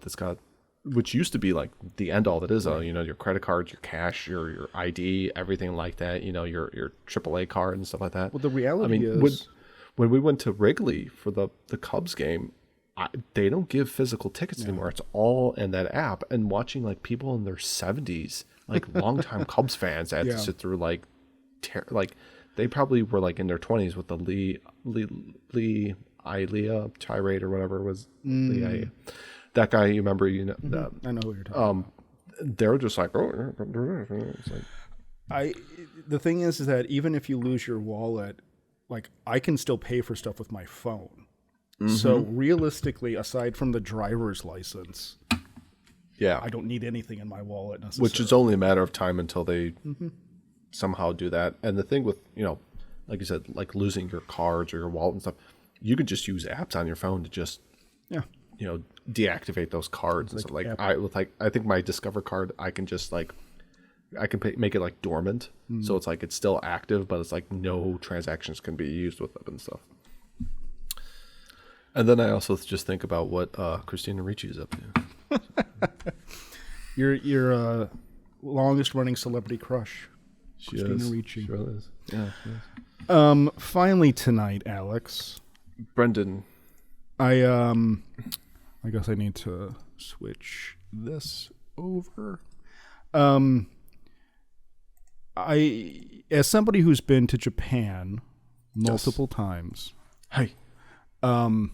which used to be like the end all that is, you know, your credit cards, your cash, your ID, everything like that, you know, your AAA card and stuff like that. Well, the reality is when we went to Wrigley for the Cubs game, they don't give physical tickets anymore. It's all in that app. And watching like people in their 70s, like longtime Cubs fans, had to sit through like they probably were like in their 20s with the Lee Ilea tirade or whatever it was. That guy, you remember? You know, I know who you're talking about. They're just like, oh, it's like. The thing is that even if you lose your wallet, like I can still pay for stuff with my phone. Mm-hmm. So realistically, aside from the driver's license, I don't need anything in my wallet necessarily. Which is only a matter of time until they somehow do that. And the thing with, like you said, like losing your cards or your wallet and stuff, you could just use apps on your phone to just, deactivate those cards and stuff. I think my Discover card, I can just like, make it like dormant. So it's like, it's still active, but it's like no transactions can be used with it and stuff. And then I also just think about what Christina Ricci is up to. Your longest running celebrity crush, Christina Ricci. Sure is. Yeah. She is. Finally tonight, Alex. Brendan. I guess I need to switch this over. As somebody who's been to Japan multiple times. Hey. Who's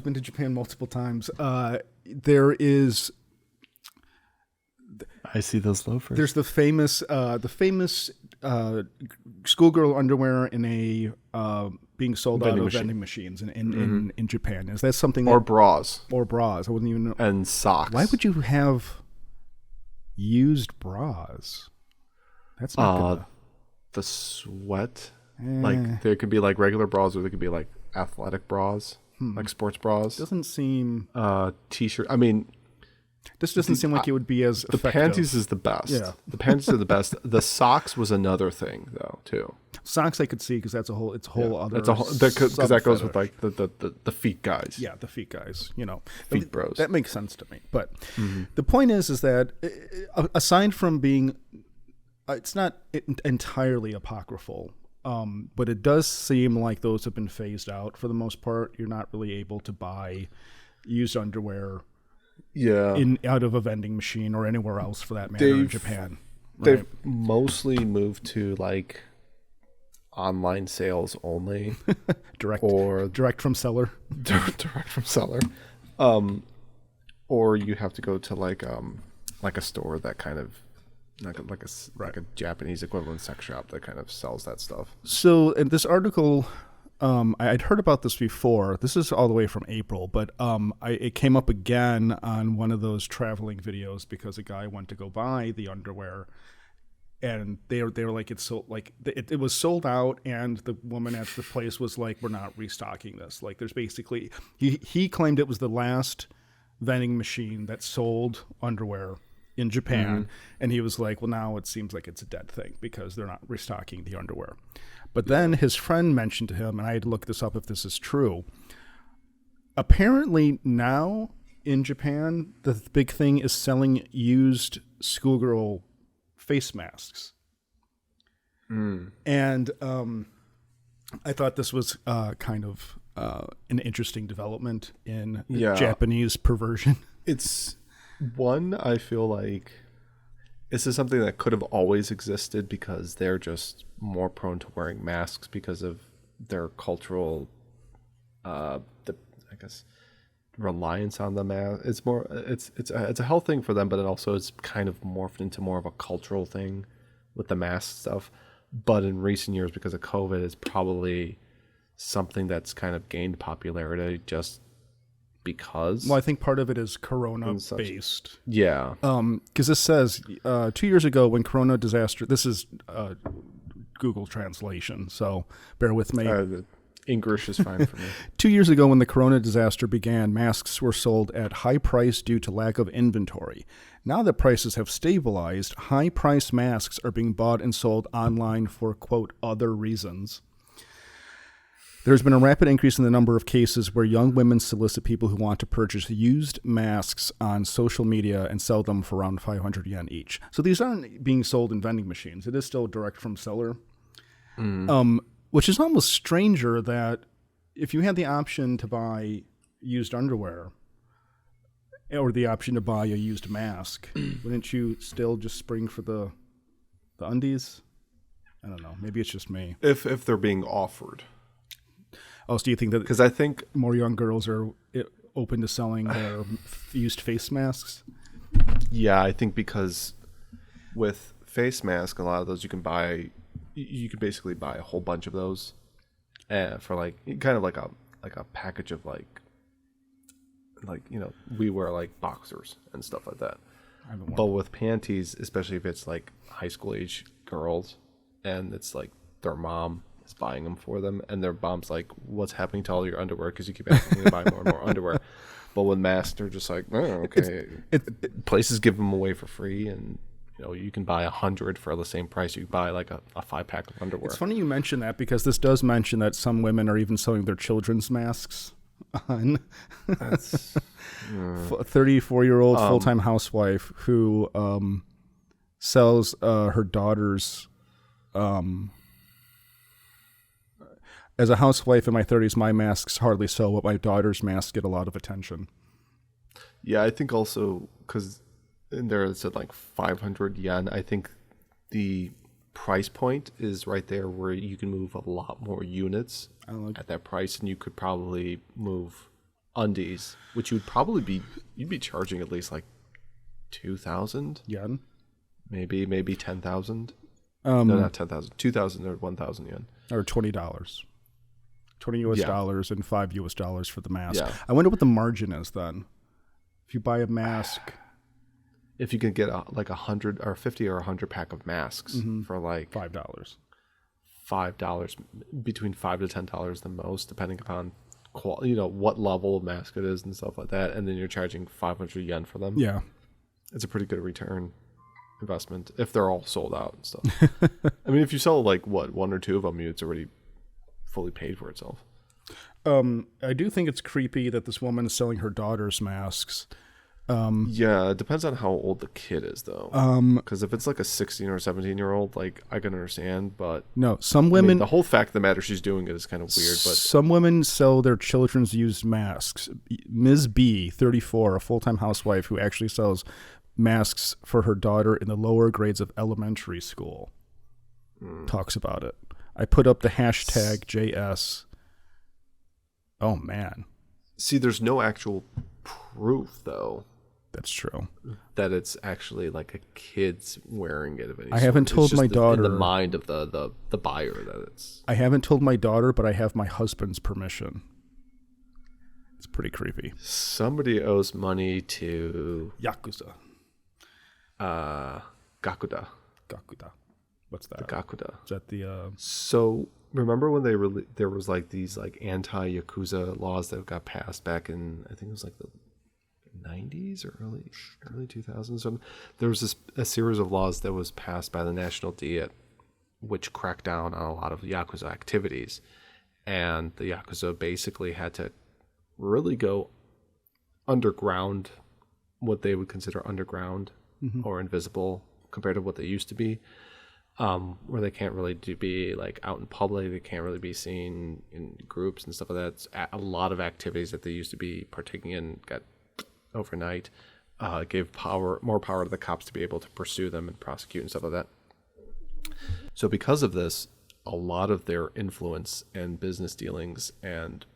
been to Japan multiple times, there is... I see those loafers. There's the famous schoolgirl underwear in a being sold out of vending machines in Japan. Is that something? Or bras. Or bras. I wouldn't even know. And socks. Why would you have used bras? That's not good. The sweat. Like there could be like regular bras, or there could be like athletic bras, like sports bras. Doesn't seem t-shirt. I mean, this doesn't seem like it would be as the effective. panties is the best. Yeah, the panties are the best. The socks was another thing though too. Socks I could see because that's a whole other. That's a whole because that goes with like the feet guys. Yeah, the feet guys. Feet bros. That makes sense to me. But the point is that aside from being, it's not entirely apocryphal. But it does seem like those have been phased out for the most part. You're not really able to buy used underwear out of a vending machine or anywhere else for that matter in Japan. Right? They've mostly moved to like online sales only. direct from seller. Direct from seller. Or you have to go to like a store that kind of like a Japanese equivalent sex shop that kind of sells that stuff. So in this article, I'd heard about this before. This is all the way from April, but it came up again on one of those traveling videos because a guy went to go buy the underwear, and they were like, it's so like it was sold out, and the woman at the place was like, we're not restocking this. Like there's basically he claimed it was the last vending machine that sold underwear in Japan, and he was like, well, now it seems like it's a dead thing because they're not restocking the underwear. But then his friend mentioned to him, and I had to look this up if this is true, apparently now in Japan, the big thing is selling used schoolgirl face masks. And I thought this was kind of an interesting development in Japanese perversion. It's... One, I feel like this is something that could have always existed because they're just more prone to wearing masks because of their cultural, reliance on the mask. It's more, it's a health thing for them, but it also is kind of morphed into more of a cultural thing with the mask stuff. But in recent years, because of COVID, it's probably something that's kind of gained popularity just because. Well, I think part of it is Corona based. Yeah. Because this says 2 years ago when Corona disaster. This is Google translation, so bear with me. The English is fine for me. 2 years ago when the Corona disaster began, masks were sold at high price due to lack of inventory. Now that prices have stabilized, high price masks are being bought and sold online for, quote, other reasons. There's been a rapid increase in the number of cases where young women solicit people who want to purchase used masks on social media and sell them for around 500 yen each. So these aren't being sold in vending machines. It is still direct from seller, which is almost stranger that if you had the option to buy used underwear or the option to buy a used mask, wouldn't you still just spring for the undies? I don't know. Maybe it's just me. If they're being offered. Oh, so do you think that because I think more young girls are open to selling their used face masks? Yeah, I think because with face masks, a lot of those you can basically buy a whole bunch of those for like kind of like a package of like we wear like boxers and stuff like that. But with panties, especially if it's like high school age girls, and it's like their mom is buying them for them, and their mom's like, "What's happening to all your underwear? Because you keep asking me to buy more and more underwear." But with masks, they're just like, "Oh, okay." Places give them away for free, and you can buy 100 for the same price. You can buy like a 5-pack of underwear. It's funny you mention that because this does mention that some women are even selling their children's masks on. That's A 34-year-old full-time housewife who sells her daughter's. As a housewife in my 30s, my masks hardly sell, but my daughter's masks get a lot of attention. Yeah, I think also because in there it said like 500 yen. I think the price point is right there where you can move a lot more units at that price, and you could probably move undies, which you'd be charging at least like 2,000 yen, maybe 10,000. No, not 10,000, 2,000 or 1,000 yen, or $20. 20 US dollars and $5 US for the mask. Yeah. I wonder what the margin is then. If you buy a mask, if you can get like 100 or 50 or 100 pack of masks for like $5, between $5 to $10 the most, depending upon what level of mask it is and stuff like that, and then you're charging 500 yen for them. Yeah, it's a pretty good return investment if they're all sold out and stuff. I mean, if you sell like one or two of them, it's already fully paid for itself. I do think it's creepy that this woman is selling her daughter's masks. Yeah, it depends on how old the kid is, though. Because if it's like a 16 or 17-year-old, like I can understand, but no, some women. The whole fact of the matter, she's doing it is kind of weird. But some women sell their children's used masks. Ms. B, 34, a full-time housewife who actually sells masks for her daughter in the lower grades of elementary school, talks about it. I put up the hashtag JS. Oh man. See, there's no actual proof though. That's true. That it's actually like a kid's wearing it. Of any I haven't told my daughter. In the mind of the buyer that it's. I haven't told my daughter, but I have my husband's permission. It's pretty creepy. Somebody owes money to Yakuza. Gakuda. What's that? The Gakuda. Is that the? So remember when there was like these like anti-Yakuza laws that got passed back in, I think it was like the 90s or early 2000s. So there was a series of laws that was passed by the National Diet, which cracked down on a lot of Yakuza activities, and the Yakuza basically had to really go underground, what they would consider underground or invisible compared to what they used to be. Where they can't really be like out in public, they can't really be seen in groups and stuff like that. It's a lot of activities that they used to be partaking in got overnight. Gave more power to the cops to be able to pursue them and prosecute and stuff like that. So because of this, a lot of their influence and business dealings and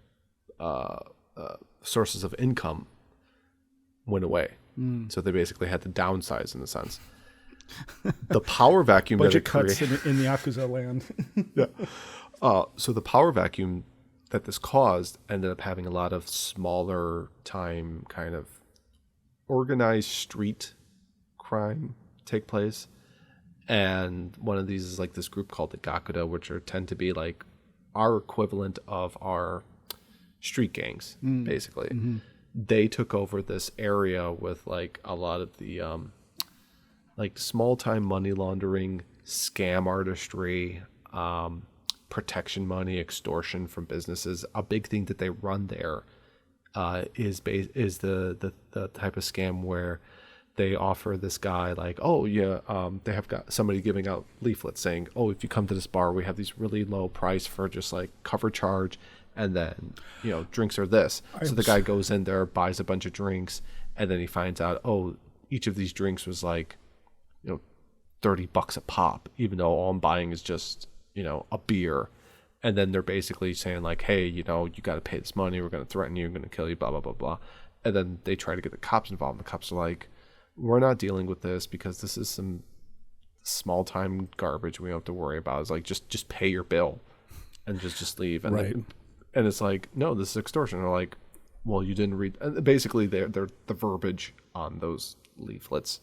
sources of income went away. So they basically had to downsize in a sense. The power vacuum budget that it cuts in the Yakuza land. Yeah. So the power vacuum that this caused ended up having a lot of smaller time kind of organized street crime take place. And one of these is like this group called the Gakuda, which tend to be like our equivalent of our street gangs, basically. They took over this area with like a lot of the like small time money laundering, scam artistry, protection money, extortion from businesses. A big thing that they run there is the type of scam where they offer this guy like, oh yeah, they have got somebody giving out leaflets saying, oh, if you come to this bar, we have these really low price for just like cover charge, and then drinks are this. So the guy goes in there, buys a bunch of drinks, and then he finds out, oh, each of these drinks was like $30 a pop, even though all I'm buying is just a beer. And then they're basically saying like, hey, you got to pay this money, we're going to threaten you, we're going to kill you, blah blah blah blah. And then they try to get the cops involved, and the cops are like, we're not dealing with this because this is some small time garbage we don't have to worry about. It's like just pay your bill and just leave. And right. And it's like, no, this is extortion. They're like, well, you didn't read. And basically, they're the verbiage on those leaflets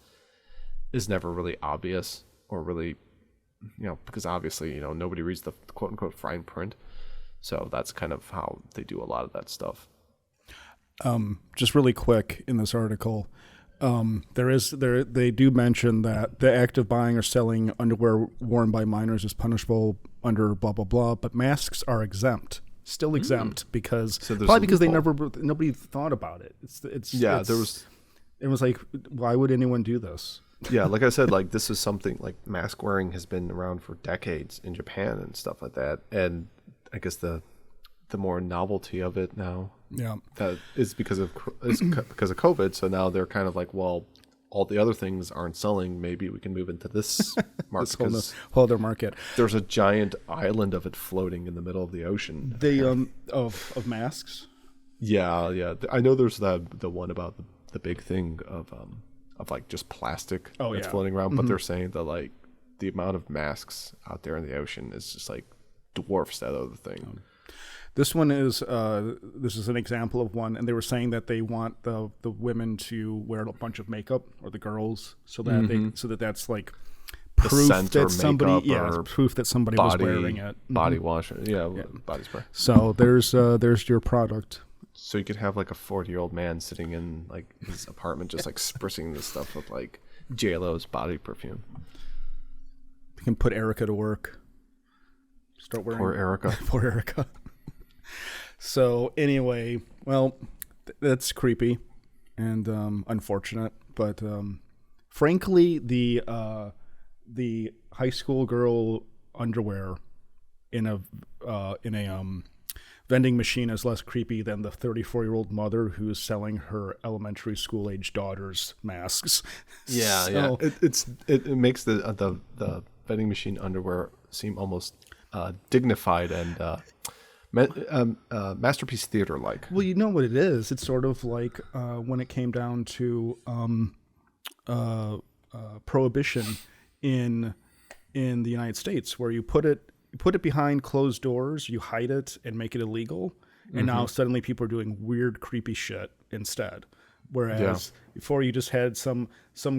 is never really obvious or really, because obviously, nobody reads the quote unquote fine print. So that's kind of how they do a lot of that stuff. Just really quick in this article, they do mention that the act of buying or selling underwear worn by minors is punishable under blah blah blah, but masks are still exempt because nobody thought about it. It was like, why would anyone do this? Yeah, like I said, like this is something like mask wearing has been around for decades in Japan and stuff like that, and I guess the more novelty of it now, that is because of COVID. So now they're kind of like, well, all the other things aren't selling. Maybe we can move into this market. This whole other market. There's a giant island of it floating in the middle of the ocean. Of masks. Yeah. I know there's the one about the big thing of like just plastic that's floating around, but they're saying that like the amount of masks out there in the ocean is just like dwarfs that other thing. This one is this is an example of one, and they were saying that they want the women to wear a bunch of makeup, or the girls, so that that's like proof that somebody was wearing it. Body wash, body spray. So there's your product. So you could have like a 40-year-old man sitting in like his apartment, just like spritzing this stuff with like JLo's body perfume. You can put Erica to work. Start wearing. Poor Erica. Poor Erica. So anyway, well, that's creepy and unfortunate, but frankly, the high school girl underwear in a vending machine is less creepy than the 34-year-old mother who's selling her elementary school age daughter's masks. Yeah. It makes the vending machine underwear seem almost dignified and Masterpiece Theater like. Well, you know what it is. It's sort of like when it came down to prohibition in the United States, where you put it behind closed doors, you hide it and make it illegal, and now suddenly people are doing weird, creepy shit instead. Whereas before, you just had some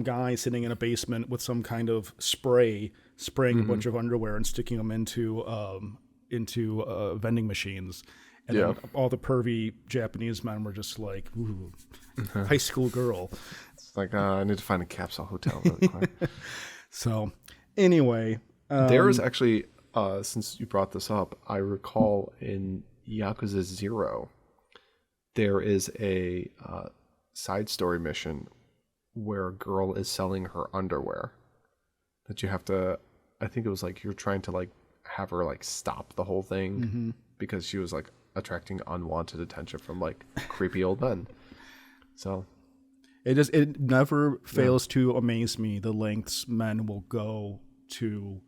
guy sitting in a basement with some kind of spraying a bunch of underwear and sticking them into vending machines, and then all the pervy Japanese men were just like, ooh, high school girl. It's like, I need to find a capsule hotel really quick. So anyway, there is actually, since you brought this up, I recall in Yakuza 0, there is a side story mission where a girl is selling her underwear that you have to, I think it was like you're trying to like have her like stop the whole thing because she was like attracting unwanted attention from like creepy old men. So it never fails to amaze me the lengths men will go to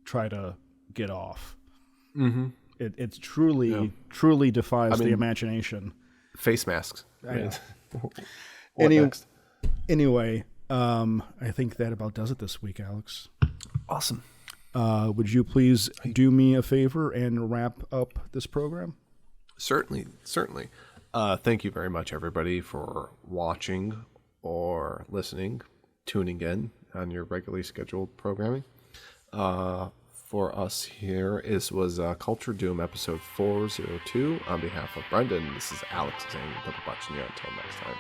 try to get off. It truly defies the imagination. Face masks. Anyway, I think that about does it this week, Alex. Awesome. Would you please do me a favor and wrap up this program? Certainly. Thank you very much, everybody, for watching or listening, tuning in on your regularly scheduled programming. For us here, this was Culture Doom episode 402. On behalf of Brendan, this is Alex saying, "Until next time."